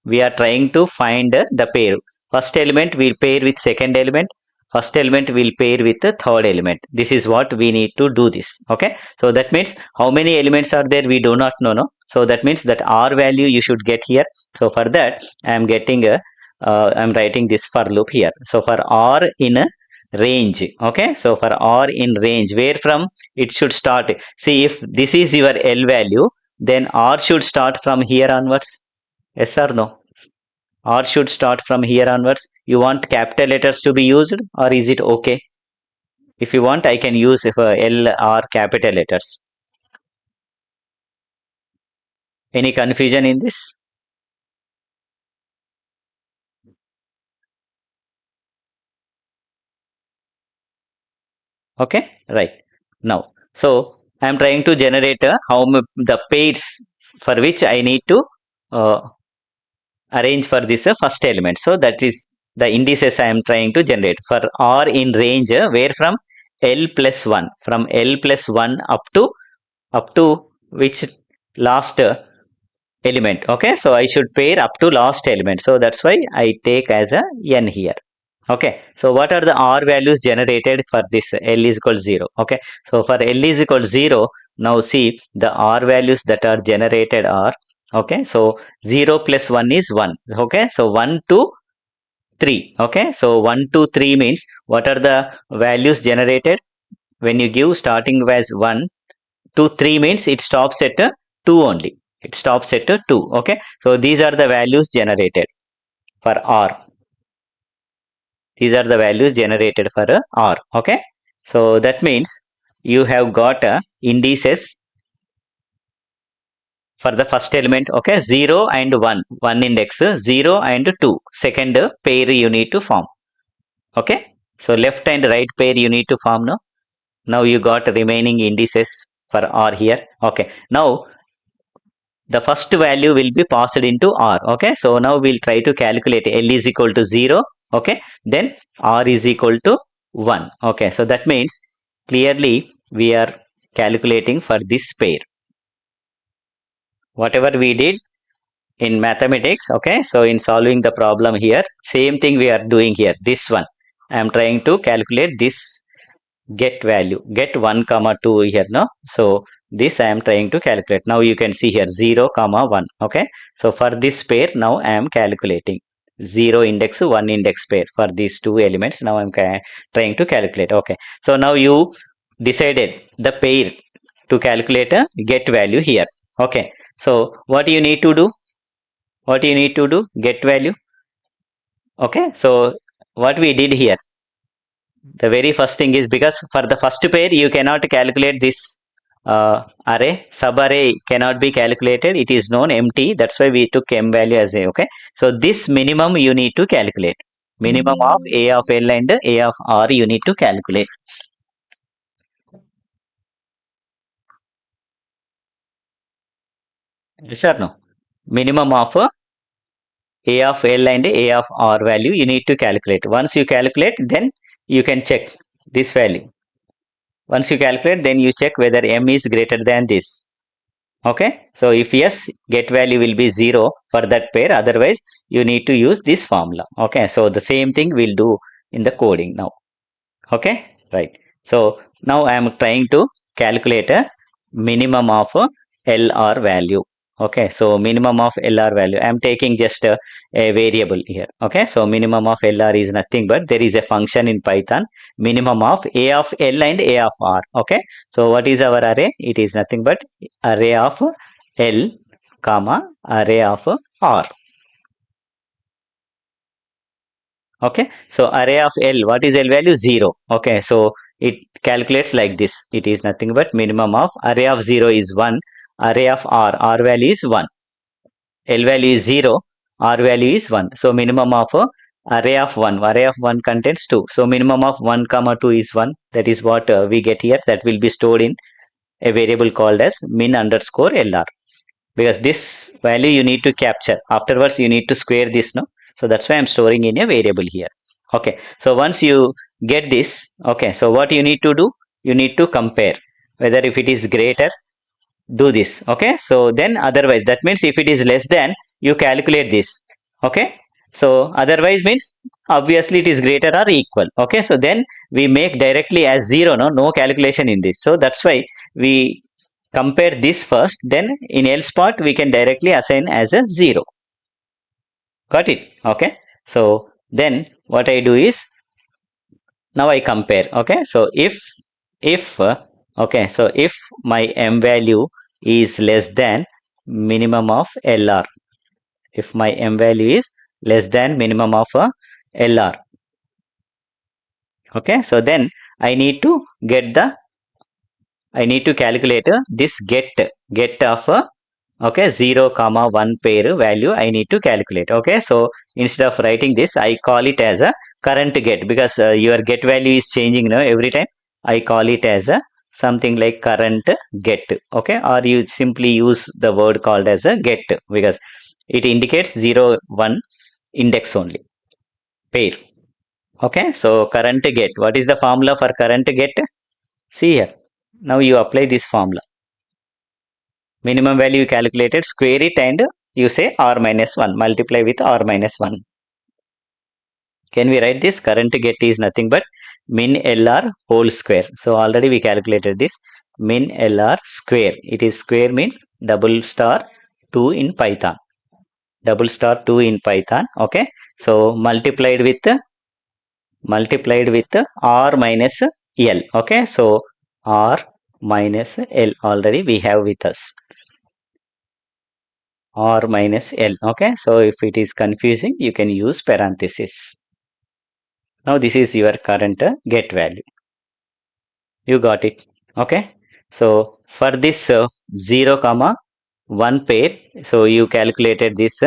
Speaker 1: we are trying to find the pair. First element will pair with second element, first element will pair with the third element. This is what we need to do this. Okay, so that means how many elements are there, we do not know, no. So that means that R value you should get here. So for that I am getting a I'm writing this for loop here. So for R in a range. Okay, so for R in range, where from it should start. See, if this is your L value, then R should start from here onwards. Yes or no? R should start from here onwards. You want capital letters to be used, or is it okay? If you want, I can use if L or capital letters. Any confusion in this? Okay, right. Now, so I am trying to generate the pairs for which I need to uh, arrange for this first element. So that is the indices I am trying to generate for R in range, where from L plus 1, from L plus 1 up to which last element. Okay, so I should pair up to last element. So that's why I take as a n here. Okay, so what are the R values generated for this L is equal to 0? Okay, so for L is equal to 0, now see the R values that are generated are, okay, so 0 plus 1 is 1. Okay, so 1 to 3. Okay, so 1 to 3 means what are the values generated when you give starting as 1 to 3 means it stops at 2 only. It stops at 2. Okay, so these are the values generated for R. These are the values generated for R. Okay, so that means you have got indices for the first element, okay, 0 and 1, one index, 0 and 2, second pair you need to form, okay. So left and right pair you need to form now. Now you got remaining indices for R here, okay. Now the first value will be passed into R, okay. So now we'll try to calculate L is equal to 0, okay, then R is equal to 1, okay. So that means clearly we are calculating for this pair. Whatever we did in mathematics, okay, so in solving the problem here, same thing we are doing here. This one, I am trying to calculate this get value, get 1 comma 2 here, no. So this I am trying to calculate. Now you can see here 0 comma 1, okay. So for this pair now I am calculating 0 index 1 index pair for these two elements. Now I am trying to calculate, okay. So now you decided the pair to calculate a get value here, okay. So what you need to do, what you need to do, get value, okay. So what we did here, the very first thing is, because for the first pair you cannot calculate this array, sub array cannot be calculated, it is known empty, that's why we took m value as a, okay. So this minimum you need to calculate, minimum of a of l and a of r you need to calculate. Yes or no? Minimum of a of l and a of r value you need to calculate. Once you calculate, then you can check this value. Once you calculate, then you check whether m is greater than this, okay. So if yes, get value will be 0 for that pair, otherwise you need to use this formula, okay. So the same thing we'll do in the coding now, okay, right. So now I am trying to calculate a minimum of LR value, okay. So minimum of LR value, I am taking just a variable here, okay. So minimum of LR is nothing but there is a function in Python, minimum of a of L and a of R, okay. So what is our array? It is nothing but array of L comma array of R, okay. So array of L, what is L value? 0, okay. So it calculates like this, it is nothing but minimum of array of 0 is 1, array of R value is 1, L value is 0, R value is 1. So minimum of array of 1, array of 1 contains 2, so minimum of 1 comma 2 is 1, that is what we get here, that will be stored in a variable called as min underscore LR, because this value you need to capture, afterwards you need to square this, no. So that's why I'm storing in a variable here, okay. So once you get this, okay, so what you need to do, you need to compare whether if it is greater, do this, okay. So then otherwise, that means if it is less than, you calculate this, okay. So otherwise means obviously it is greater or equal, okay. So then we make directly as 0, no calculation in this, so that's why we compare this first, then in else part we can directly assign as a 0. Got it, okay. So then what I do is, now I compare, okay. So if okay, so if my m value is less than minimum of LR, if my m value is less than minimum of LR, okay. So then I need to get the, I need to calculate this get of okay 0 comma 1 pair value I need to calculate, okay. So instead of writing this, I call it as a current get, because your get value is changing now every time. I call it as a something like current get, okay, or you simply use the word called as a get, because it indicates 0 1 index only pair, okay. So current get, what is the formula for current get? See here, now you apply this formula, minimum value you calculated, square it and you say r minus 1, multiply with r minus 1. Can we write this? Current get is nothing but min LR whole square. So already we calculated this, min LR square, it is square means double star 2 in Python, double star 2 in Python, okay. So multiplied with r minus L, okay. So r minus L already we have with us, r minus L, okay. So if it is confusing, you can use parenthesis. Now this is your current get value, you got it, okay. So for this 0 comma one pair. So you calculated this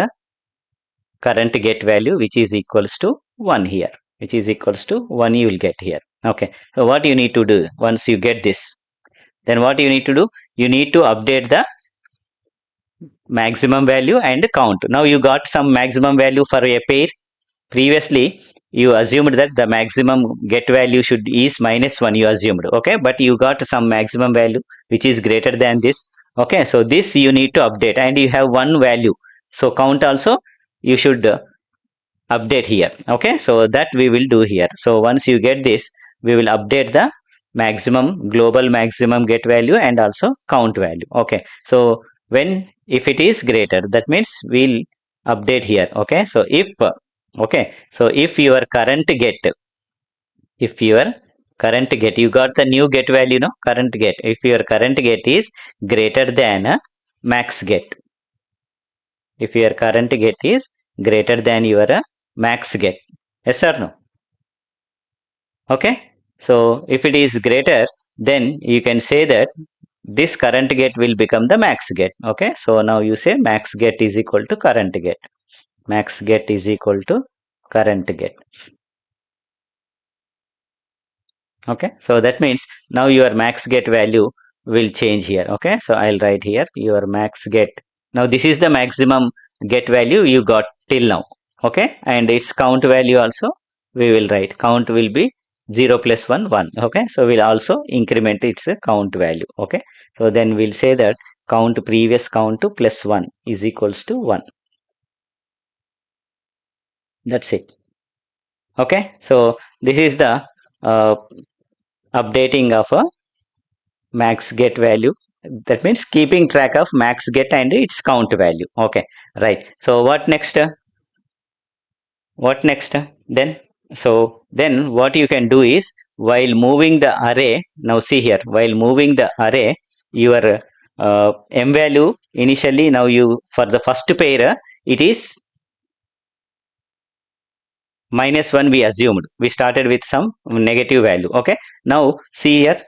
Speaker 1: current get value, which is equals to 1 here, which is equals to 1 you will get here. Okay, so what you need to do once you get this, then what you need to do, you need to update the maximum value and count. Now you got some maximum value for a pair. Previously you assumed that the maximum get value should is -1, you assumed, okay, but you got some maximum value which is greater than this. Okay, so this you need to update, and you have one value, so count also you should update here. Okay, so that we will do here. So once you get this, we will update the maximum, global maximum get value and also count value. Okay, so when, if it is greater, that means we'll update here. Okay, so if okay, so if your current get, if your current get, you got the new get value, no, current get, if your current get is greater than max get, if your current get is greater than your max get, yes or no? Okay, so if it is greater, then you can say that this current get will become the max get. Okay, so now you say max get is equal to current get, max get is equal to current get. Okay, so that means now your max get value will change here. Okay, so I'll write here your max get. Now this is the maximum get value you got till now. Okay, and its count value also we will write, count will be 0 plus 1 1. Okay, so we'll also increment its count value. Okay, so then we'll say that count, previous count to plus 1 is equals to 1. That's it. Okay, so this is the uh, updating of a max get value. That means keeping track of max get and its count value. Okay, right. So what next? What next? Then, so then what you can do is, while moving the array, now see here, while moving the array, your m value initially, now you, for the first pair, it is -1 we assumed. We started with some negative value. Okay, now see here,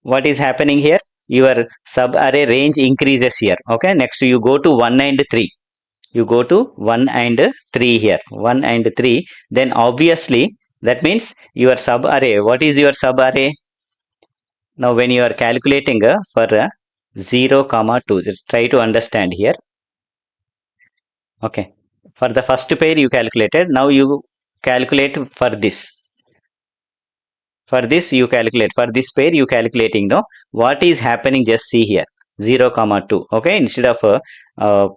Speaker 1: what is happening here, your sub array range increases here. Okay, next you go to 1 and 3, you go to 1 and 3 here, 1 and 3, then obviously that means your sub array, what is your sub array? Now when you are calculating for 0 comma 2, just try to understand here. Okay, for the first pair you calculated, now you calculate for this, for this you calculate, for this pair you calculating, no, what is happening, just see here, 0 comma 2. Okay, instead of uh,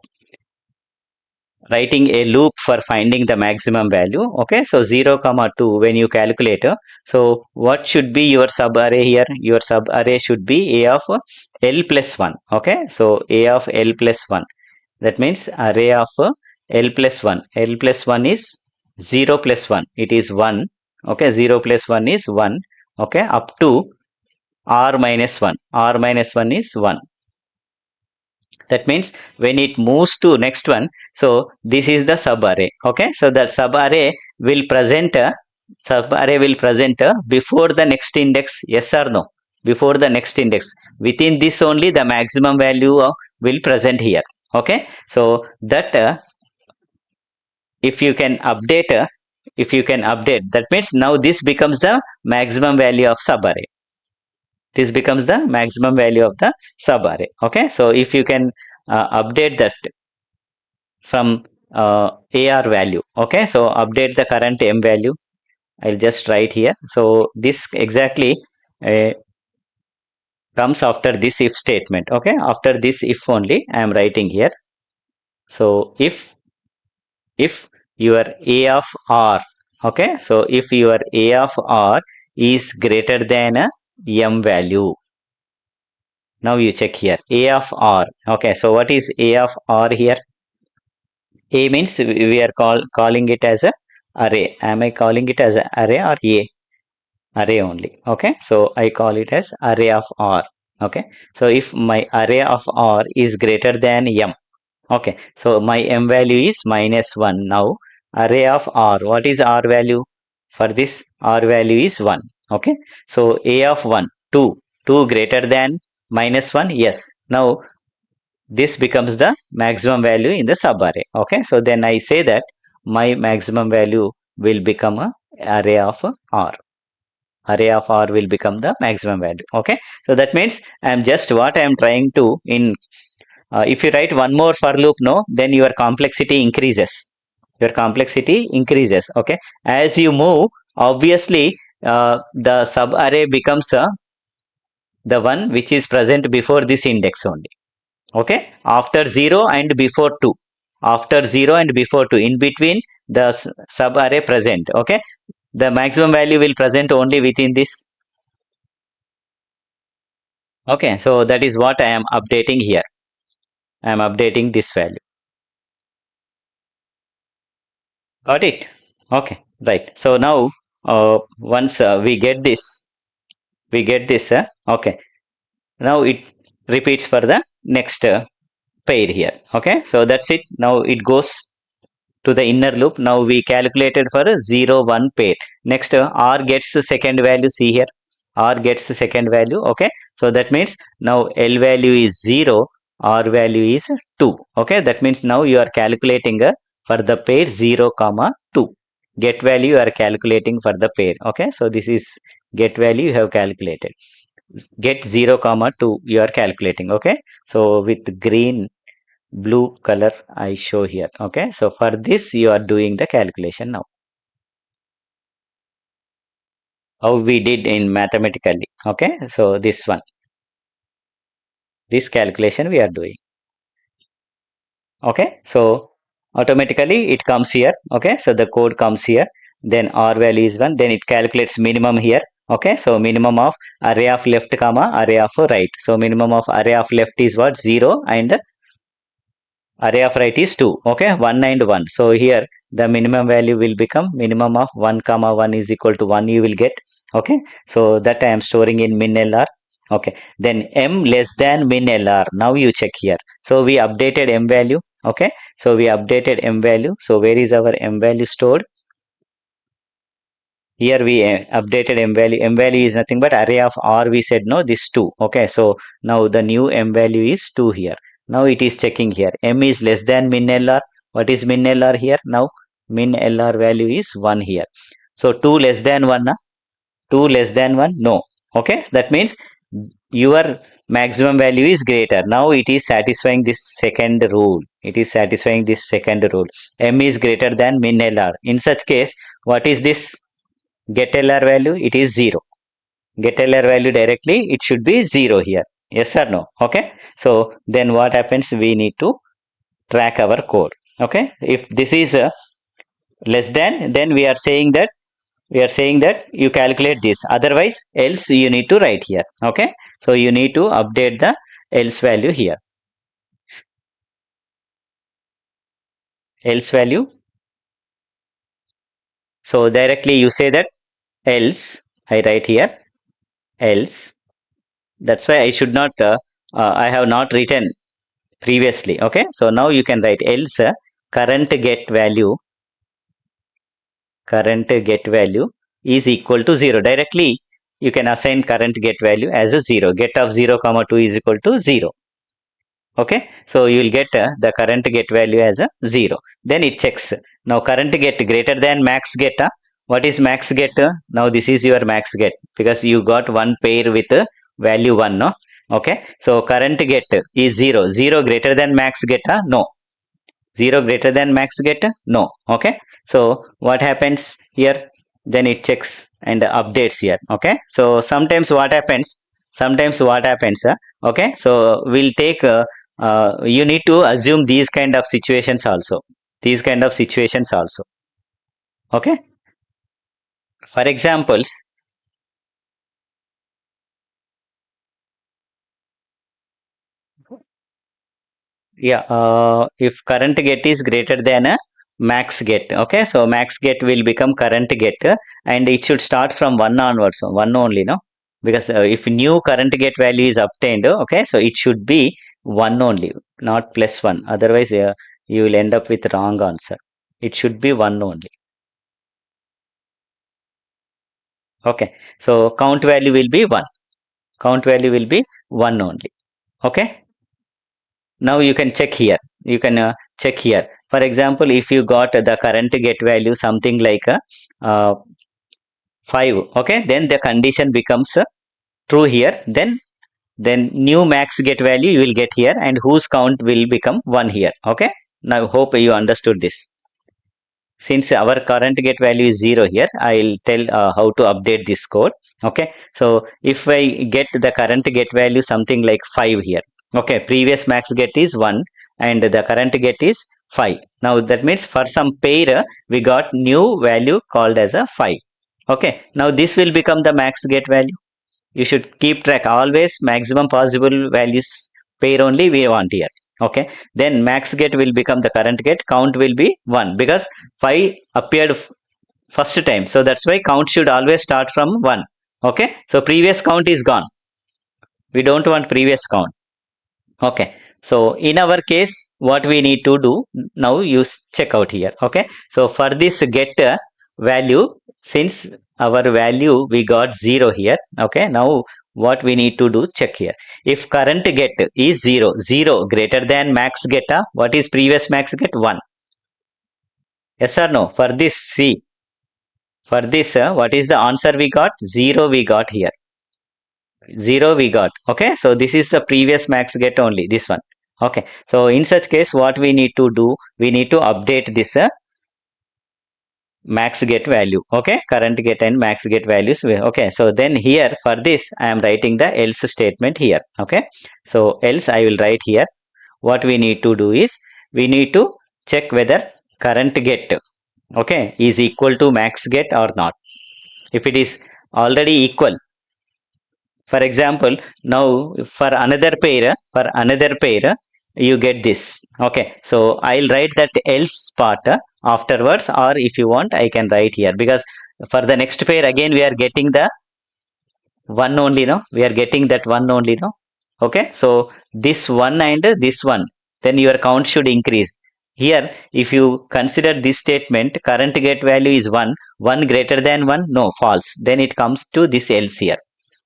Speaker 1: writing a loop for finding the maximum value. Okay, so 0 comma 2 when you calculate, so what should be your sub array here? Your sub array should be a of l plus 1. Okay, so a of l plus 1, that means array of l plus 1, l plus 1 is 0 plus 1, it is 1. Okay, 0 plus 1 is 1. Okay, up to r minus 1, r minus 1 is 1. That means when it moves to next one, so this is the sub array. Okay, so the sub array will present before the next index, yes or no? Before the next index, within this only the maximum value will present here. Okay, so that if you can update, if you can update, that means now this becomes the maximum value of sub array, this becomes the maximum value of the sub array. Okay, so if you can update that from AR value. Okay, so update the current M value, I'll just write here. So this exactly uh, comes after this if statement. Okay, after this if only I am writing here. So if your A of R, okay, so if your A of R is greater than a M value, now you check here, A of R. Okay, so what is A of R here? A means we are calling it as a array. Am I calling it as an array or A? Array only. Okay, so I call it as array of R. Okay, so if my array of R is greater than M, okay, so my M value is -1. Now array of R, what is R value? For this R value is 1. Okay, so A of 1, 2, 2 greater than -1, yes. Now this becomes the maximum value in the subarray. Okay, so then I say that my maximum value will become a array of R. Array of R will become the maximum value. Okay, so that means I'm just what I'm trying to in if you write one more for loop, no, then your complexity increases. Your complexity increases. Okay, as you move, obviously the subarray becomes the one which is present before this index only. Okay, after 0 and before 2, after 0 and before 2, in between the subarray present. Okay, the maximum value will present only within this. Okay, so that is what I am updating here. I am updating this value. Got it? Okay, right. So now once we get this. Okay, now it repeats for the next pair here. Okay, so that's it. Now it goes to the inner loop. Now we calculated for a 0 1 pair. Next R gets the second value. See here, R gets the second value. Okay, so that means now L value is 0, R value is 2. Okay, that means now you are calculating for the pair 0 comma 2. Get value you are calculating for the pair. Okay, so this is get value you have calculated. Get 0 comma 2 you are calculating. Okay, so with green blue color I show here. Okay, so for this you are doing the calculation now, how we did in mathematically. Okay, so this calculation we are doing. Okay, so automatically it comes here. Okay, so the code comes here, then R value is 1, then it calculates minimum here. Okay, so minimum of array of left comma array of right. So minimum of array of left is what? 0, and array of right is 2. Okay, 1 and 1. So here the minimum value will become minimum of 1 comma 1 is equal to 1 you will get. Okay, so that I am storing in min lr. Okay, then m less than min lr. Now you check here. So we updated m value. Okay, so we updated m value. So where is our m value stored? Here we updated m value. M value is nothing but array of R. We said no, this 2. Okay, so now the new m value is 2 here. Now it is checking here. M is less than min lr. What is min lr here? Now min lr value is 1 here. So 2 less than 1. 2 less than 1? No. Okay, that means your maximum value is greater. Now it is satisfying this second rule. It is satisfying this second rule. M is greater than min lr. In such case, what is this? Get LR value, it is 0. Get LR value directly, it should be 0 here. Yes or no? Okay. So then what happens? We need to track our code. Okay. If this is less than, then we are saying that you calculate this. Otherwise, else you need to write here. Okay. So you need to update the else value here. Else value. So directly you say that else. I write here else. That's why I should not. I have not written previously. Okay, so now you can write else current get value is equal to 0. Directly you can assign current get value as a 0. Get of 0 comma 2 is equal to 0. Okay, so you will get the current get value as a 0. Then it checks. Now current get greater than max get. What is max get? Now this is your max get because you got one pair with value 1. No. Okay, so current get is 0. 0 greater than max get? No. 0 greater than max get? No. Okay, so what happens here? Then it checks and updates here. Okay, so sometimes what happens? Okay, so we'll take you need to assume these kind of situations also. Okay, for examples, yeah, if current get is greater than a max get. Okay, so max get will become current get, and it should start from 1 onwards, so 1 only, no, because if new current get value is obtained, okay, so it should be 1 only, not plus 1. Otherwise you will end up with wrong answer. It should be 1 only. Okay, so count value will be 1. Count value will be 1 only. Okay, Now you can check here. You can check here. For example, if you got the current get value something like 5, okay, then the condition becomes true here. Then new max get value you will get here, and whose count will become 1 here. Okay, now hope you understood this. Since our current get value is 0 here, I'll tell how to update this code. Okay, so if I get the current get value something like 5 here, okay, previous max get is 1 and the current get is 5. Now that means for some pair we got new value called as a 5. Okay, now this will become the max get value. You should keep track always maximum possible values pair only we want here. Okay, then max get will become the current get, count will be 1 because 5 appeared first time, so that's why count should always start from 1. Okay, so previous count is gone, we don't want previous count. Okay, so in our case what we need to do now, use check out here. Okay, so for this get value, since our value we got 0 here. Okay, now what we need to do, check here. If current get is 0, 0 greater than max get, what is previous max get? 1. Yes or no? For this, see, for this what is the answer we got? 0 we got here, 0 we got. Okay, so this is the previous max get only, this one. Okay, so in such case what we need to do, we need to update this max get value. Okay, current get and max get values. Okay, so then here for this I am writing the else statement here. Okay, so else I will write here. What we need to do is we need to check whether current get, okay, is equal to max get or not. If it is already equal, for example, now for another pair you get this. Okay, so I'll write that else part afterwards, or if you want I can write here, because for the next pair again we are getting the one only, no, we are getting that one only, no. Okay, so this one and this one, then your count should increase here. If you consider this statement, current get value is 1, 1 greater than 1, no, false, then it comes to this else here,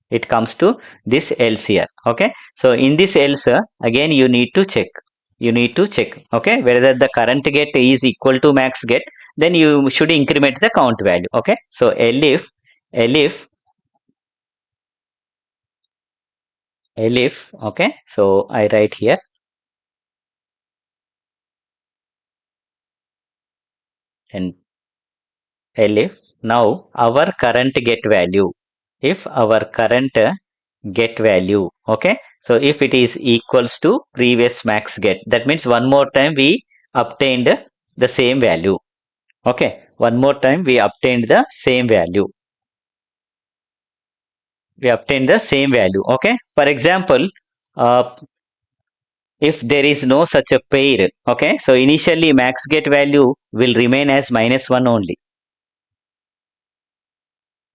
Speaker 1: it comes to this else here. Okay, so in this else again you need to check, okay, whether the current get is equal to max get, then you should increment the count value. Okay, so elif, okay, so I write here, and elif, now our current get value, if our current get value, okay, so if it is equals to previous max get, that means one more time we obtained the same value. Okay, one more time we obtained the same value, okay. For example, uh, if there is no such a pair, okay, so initially max get value will remain as -1 only.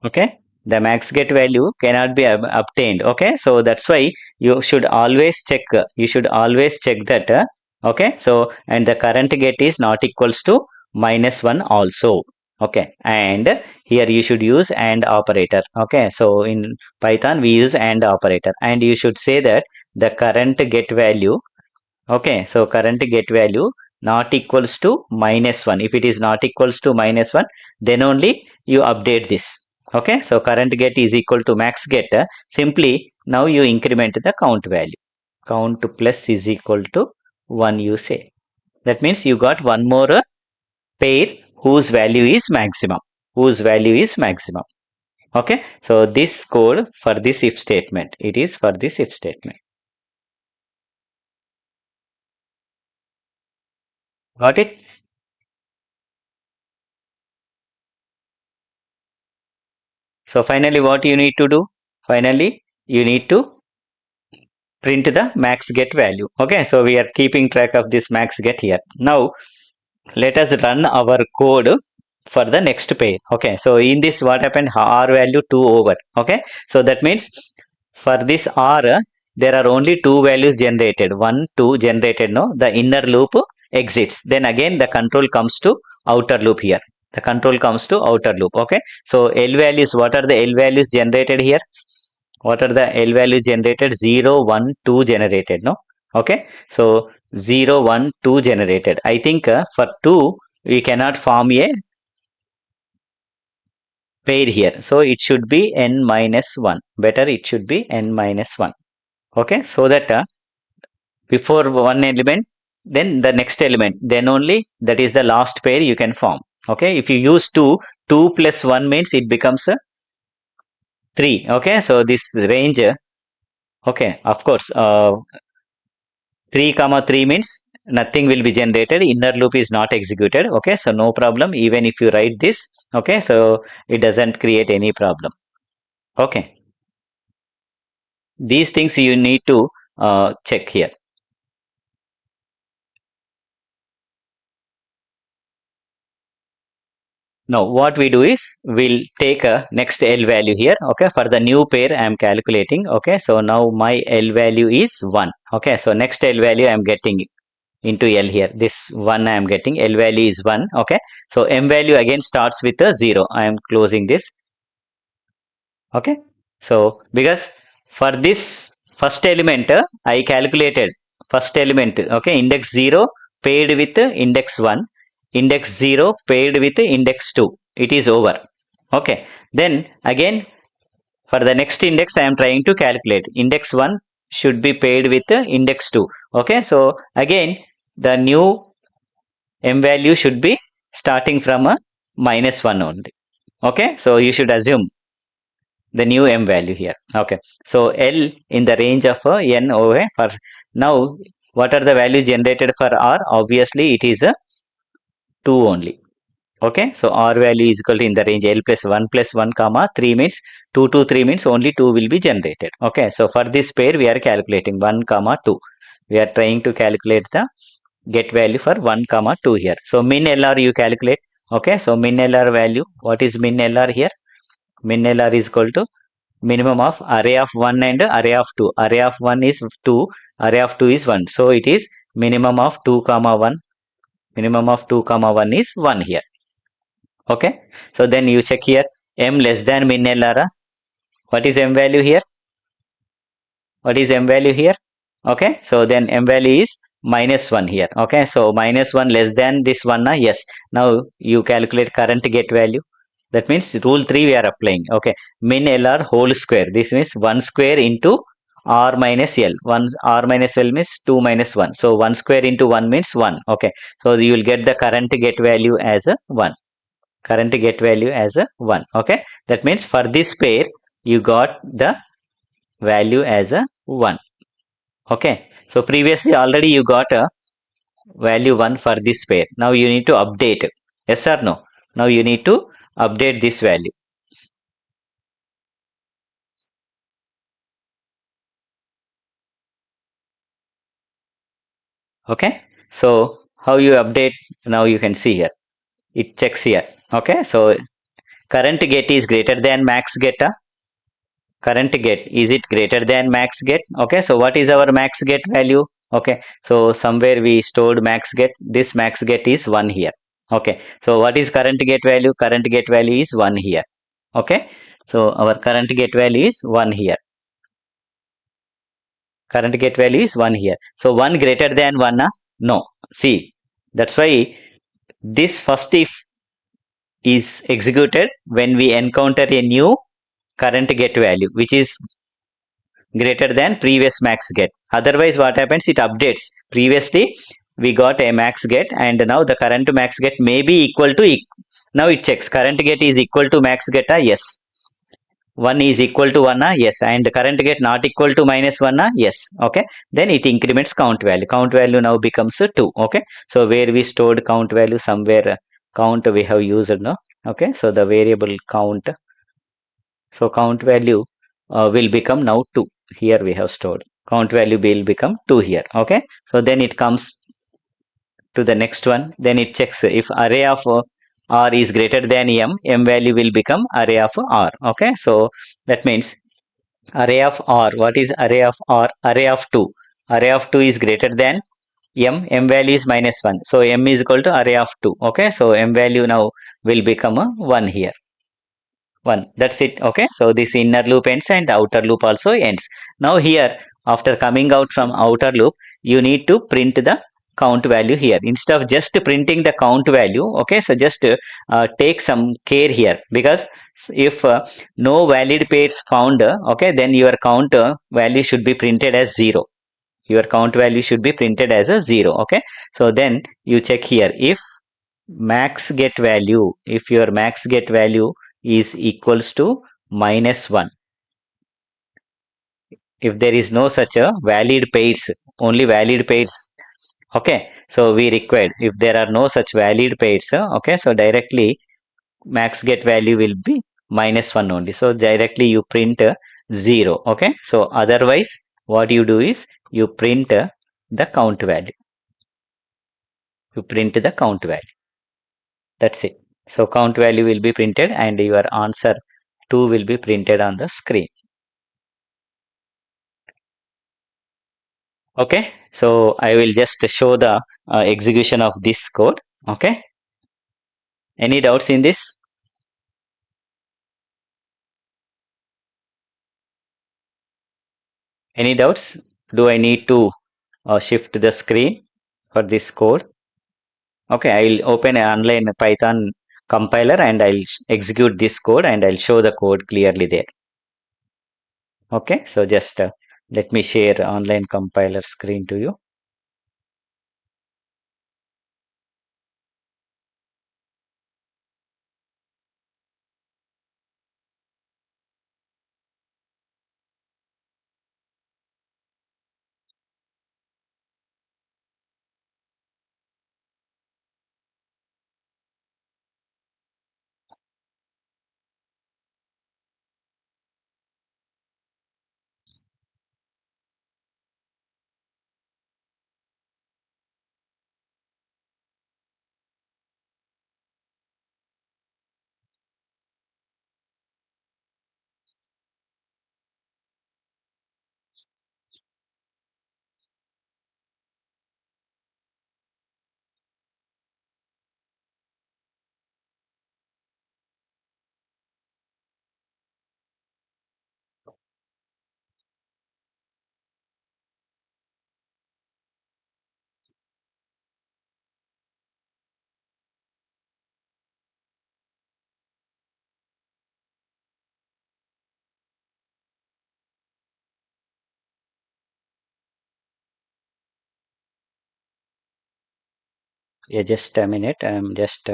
Speaker 1: Okay, the max get value cannot be obtained. Okay, so that's why you should always check, that okay, so and the current get is not equals to -1 also. Okay, and here you should use and operator. Okay, so in Python we use and operator, and you should say that the current get value, okay, so current get value not equals to -1. If it is not equals to -1, then only you update this. Okay, so current get is equal to max get. Simply now you increment the count value. Count plus is equal to 1, you say. That means you got one more pair whose value is maximum. Okay, so this code for this if statement, it is for this if statement. Got it? So finally what you need to do? Finally you need to print the max get value. Okay, so we are keeping track of this max get here. Now let us run our code for the next pair. Okay, so in this what happened, r value 2 over. Okay, so that means for this r there are only two values generated, 1 2 generated, no, the inner loop exits, then again the control comes to outer loop here, the control comes to outer loop. Okay, so l values, what are the l values generated here? What are the l values generated? 0 1 2 generated, no. Okay, so 0, 1, 2 generated. I think for 2, we cannot form a pair here. So it should be n minus 1. Better it should be n minus 1. Okay, so that before one element, then the next element, then only that is the last pair you can form. Okay, if you use 2, 2 plus 1 means it becomes 3. Okay, so this range, okay, of course, 3 comma 3 means nothing will be generated, inner loop is not executed. Okay, so no problem even if you write this. Okay, so it doesn't create any problem. Okay, these things you need to check here. Now what we do is we'll take a next L value here. Okay, for the new pair I am calculating. Okay, so now my L value is 1. Okay, so next L value I am getting into L here. This 1 I am getting, L value is 1. Okay, so M value again starts with a 0. I am closing this. Okay, so because for this first element I calculated first element, okay, index 0 paired with index 1, index 0 paired with index 2, it is over. Okay, then again for the next index I am trying to calculate, index 1 should be paired with index 2. Okay, so again the new M value should be starting from a minus 1 only. Okay, so you should assume the new M value here. Okay, so L in the range of N over for now. What are the values generated for R? Obviously, it is a 2 only. Okay, so R value is equal to in the range L plus 1 comma 3 means 2 to 3 means only 2 will be generated. Okay, so for this pair we are calculating 1 comma 2. We are trying to calculate the get value for 1 comma 2 here. So min LR you calculate. Okay, so min LR value, what is min LR here? Min LR is equal to minimum of array of 1 and array of 2. Array of 1 is 2, array of 2 is 1. So it is minimum of 2 comma 1. Minimum of 2 comma 1 is 1 here. Okay, so then you check here M less than min LR. What is M value here? What is M value here? Okay, so then M value is minus 1 here. Okay, so minus 1 less than this 1. Yes, now you calculate current get value. That means rule 3 we are applying. Okay, min LR whole square. This means 1 square into R minus L. 1 R minus L means 2 minus 1. So 1 square into 1 means 1. Okay, so you will get the current get value as a 1. Current get value as a 1. Okay, that means for this pair you got the value as a 1. Okay, so previously already you got a value 1 for this pair. Now you need to update. Yes or no? Now you need to update this value. Okay, so how you update? Now you can see here. It checks here. Okay, so current get is greater than max get. Current get, is it greater than max get? Okay, so what is our max get value? Okay, so somewhere we stored max get. This max get is 1 here. Okay, so what is current get value? Current get value is 1 here. Okay, so our current get value is 1 here. Current get value is 1 here. So 1 greater than 1? No, see, that's why this first if is executed when we encounter a new current get value which is greater than previous max get. Otherwise what happens, it updates. Previously we got a max get and now the current max get may be equal to now it checks current get is equal to max get. Yes, 1 is equal to 1. Yes, and current get not equal to minus 1. Yes. Okay, then it increments count value. Count value now becomes 2. Okay, so where we stored count value, somewhere count we have used. No, okay, so the variable count, so count value will become now 2. Here we have stored count value will become 2 here. Okay, so then it comes to the next one. Then it checks if array of R is greater than M value will become array of R. Okay, so that means array of R. What is array of R? Array of 2. Array of 2 is greater than M value is minus 1. So M is equal to array of 2. Okay, so M value now will become a 1 here. 1, that's it. Okay, so this inner loop ends and outer loop also ends. Now here after coming out from outer loop, you need to print the count value here instead of just printing the count value. Okay, so just take some care here, because if no valid pairs found, okay, then your count value should be printed as 0. Your count value should be printed as a 0. Okay, so then you check here, if max get value, if your max get value is equals to -1, if there is no such a valid pairs, only valid pairs. Okay, so we required, if there are no such valid pairs, okay, so directly max get value will be -1 only, so directly you print 0. Okay, so otherwise what you do is you print the count value, you print the count value, that's it. So count value will be printed and your answer 2 will be printed on the screen. Okay, so I will just show the execution of this code. Okay, any doubts in this? Any doubts? Do I need to shift the screen for this code? Okay, I will open an online Python compiler and I'll execute this code and I'll show the code clearly there. Okay, so just let me share online compiler screen to you. Yeah, just a minute. I'm just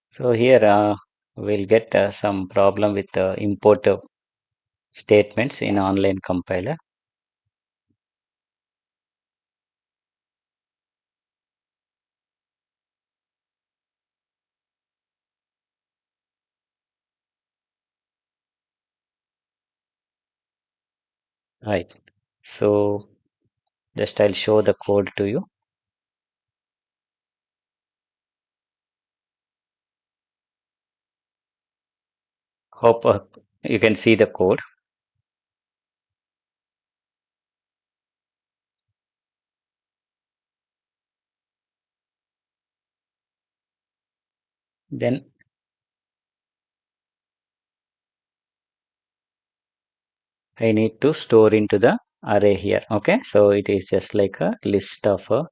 Speaker 1: so here we'll get some problem with import statements in online compiler. Right. So just I'll show the code to you. Hope you can see the code. Then I need to store into the array here. Okay, so it is just like a list of a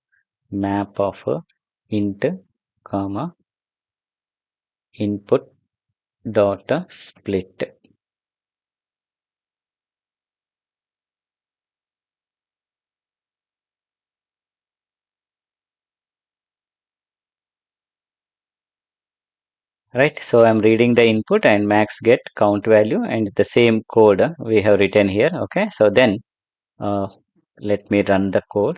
Speaker 1: map of a int, comma, input dot split. Right, so I'm reading the input and max get count value and the same code we have written here. Okay, so then uh, let me run the code.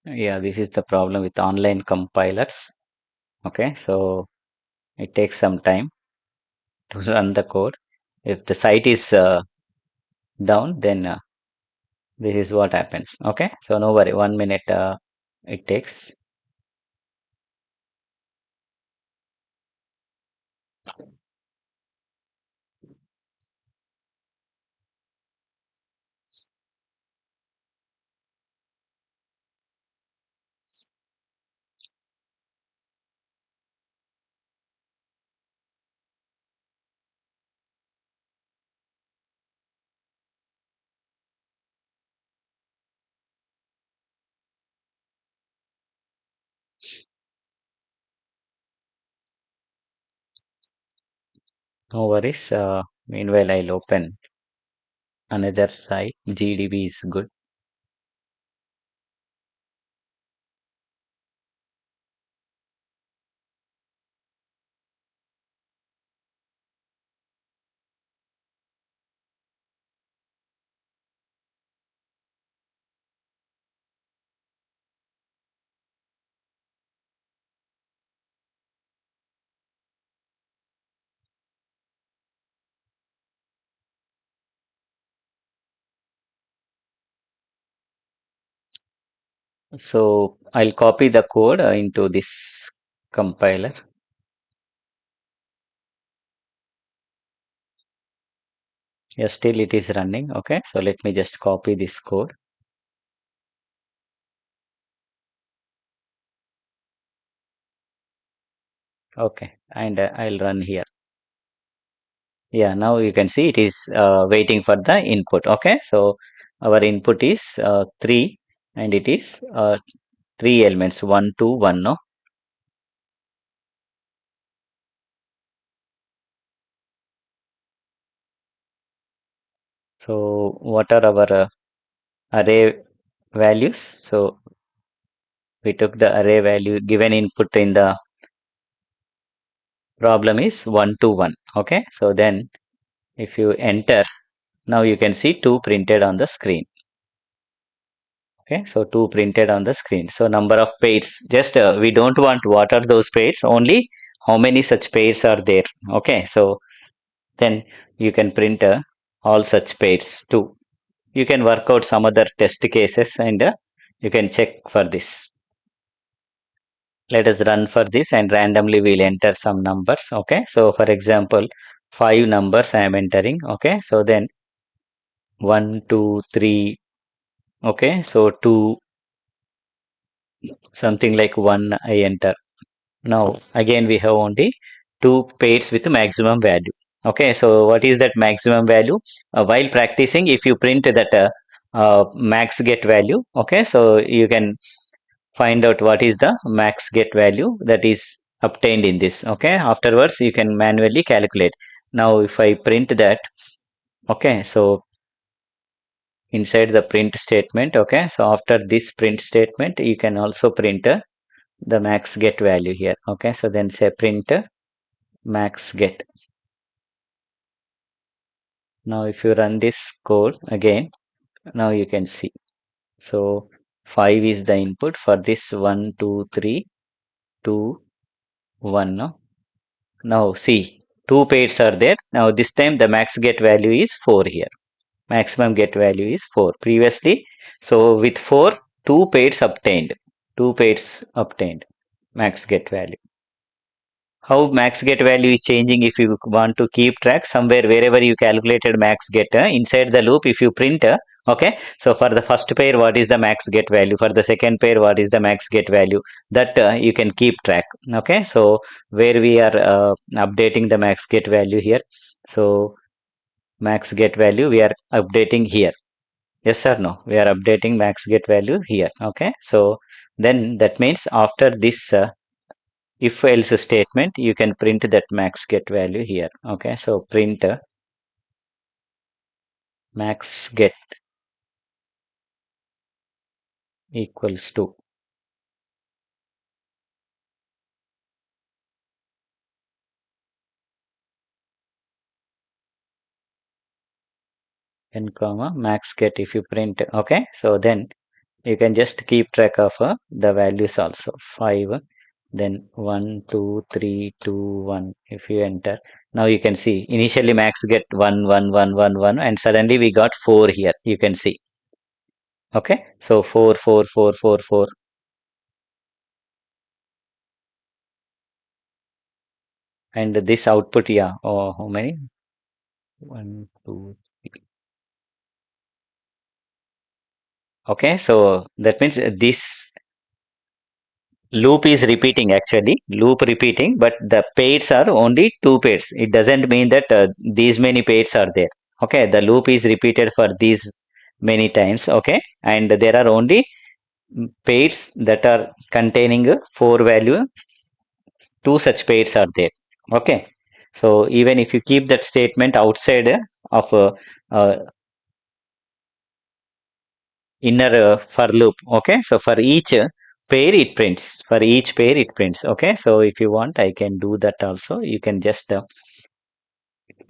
Speaker 1: Yeah, this is the problem with online compilers. Okay, so it takes some time to run the code. If the site is down, then this is what happens. Okay, so no worry, 1 minute it takes. No worries. Meanwhile, I'll open another site. GDB is good. So I'll copy the code into this compiler. Yeah, still it is running. Okay, so let me just copy this code. Okay, and I'll run here. Yeah, now you can see it is waiting for the input. Okay, so our input is 3 and it is three elements 1, 2, 1. No, so what are our array values? So we took the array value given input in the problem is 1 to 1. Okay, so then if you enter, now you can see 2 printed on the screen. Okay, so 2 printed on the screen. So number of pairs, just we don't want what are those pairs, only how many such pairs are there. Okay, so then you can print all such pairs too. You can work out some other test cases and you can check for this. Let us run for this and randomly we'll enter some numbers. Okay, so for example, 5 numbers I am entering. Okay, so then 1, 2, 3. Okay, so 2, something like 1 I enter. Now again we have only 2 pairs with maximum value. Okay, so what is that maximum value? While practicing, if you print that max get value, okay, so you can find out what is the max get value that is obtained in this. Okay, afterwards you can manually calculate. Now if I print that, okay, so inside the print statement, okay, so after this print statement you can also print the max get value here. Okay, so then say print max get. Now if you run this code again, now you can see. So 5 is the input for this 1, 2, 3, 2, 1. No? Now see, 2 pairs are there. Now this time the max get value is 4 here. Maximum get value is 4. Previously, so with 4, 2 pairs obtained. 2 pairs obtained. Max get value. How max get value is changing if you want to keep track somewhere wherever you calculated max get inside the loop if you print okay, so for the first pair what is the max get value, for the second pair what is the max get value, that you can keep track. Okay, so where we are updating the max get value here, so max get value we are updating here. Yes or no, we are updating max get value here. Okay, so then that means after this if else statement you can print that max get value here. Okay, so print max get equals to n comma max get. If you print, okay, so then you can just keep track of the values also. 5, then 1, 2, 3, 2, 1. If you enter, now you can see initially max get 1, 1, 1, 1, 1, and suddenly we got 4 here. You can see. Okay, so 4, 4, 4, 4, 4. And this output, yeah, oh, how many? 1, 2. Okay, so that means this loop is repeating, actually loop repeating, but the pairs are only two pairs. It doesn't mean that these many pairs are there. Okay, the loop is repeated for these many times. Okay, and there are only pairs that are containing four value. Two such pairs are there. Okay, so even if you keep that statement outside of uh, inner for loop. Okay, so for each pair it prints, for each pair it prints. Okay, so if you want, I can do that also. You can just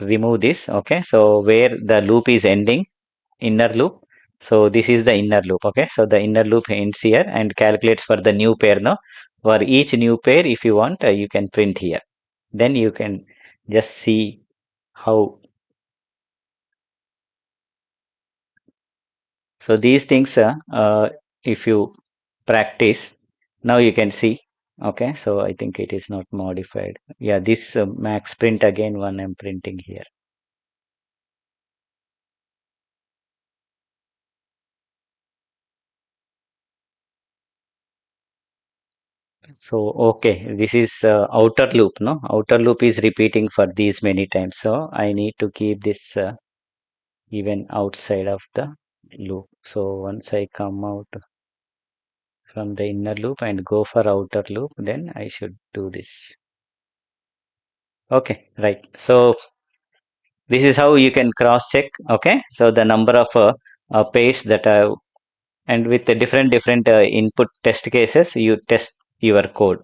Speaker 1: remove this. Okay, so where the loop is ending, inner loop, so this is the inner loop. Okay, so the inner loop ends here and calculates for the new pair. Now for each new pair, if you want, you can print here. Then you can just see how. So these things, if you practice, now you can see. Okay, so I think it is not modified. Yeah, this max print again one I'm printing here. So okay, this is outer loop. No, outer loop is repeating for these many times. So I need to keep this even outside of the loop. So once I come out from the inner loop and go for outer loop, then I should do this. Okay, right. So this is how you can cross check. Okay, so the number of pairs that are, and with the different input test cases, you test your code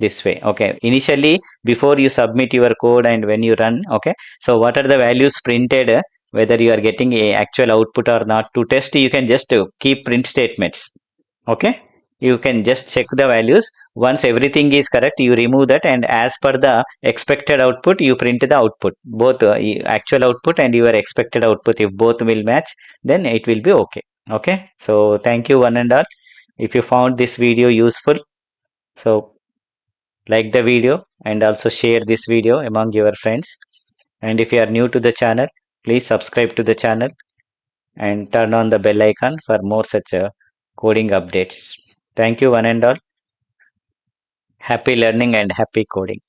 Speaker 1: this way. Okay, initially before you submit your code and when you run, okay, so what are the values printed, whether you are getting a actual output or not, to test you can just keep print statements. Okay, you can just check the values. Once everything is correct, you remove that, and as per the expected output you print the output, both actual output and your expected output. If both will match, then it will be okay. Okay, so thank you one and all. If you found this video useful, so like the video and also share this video among your friends. And if you are new to the channel, please subscribe to the channel and turn on the bell icon for more such coding updates. Thank you one and all. Happy learning and happy coding.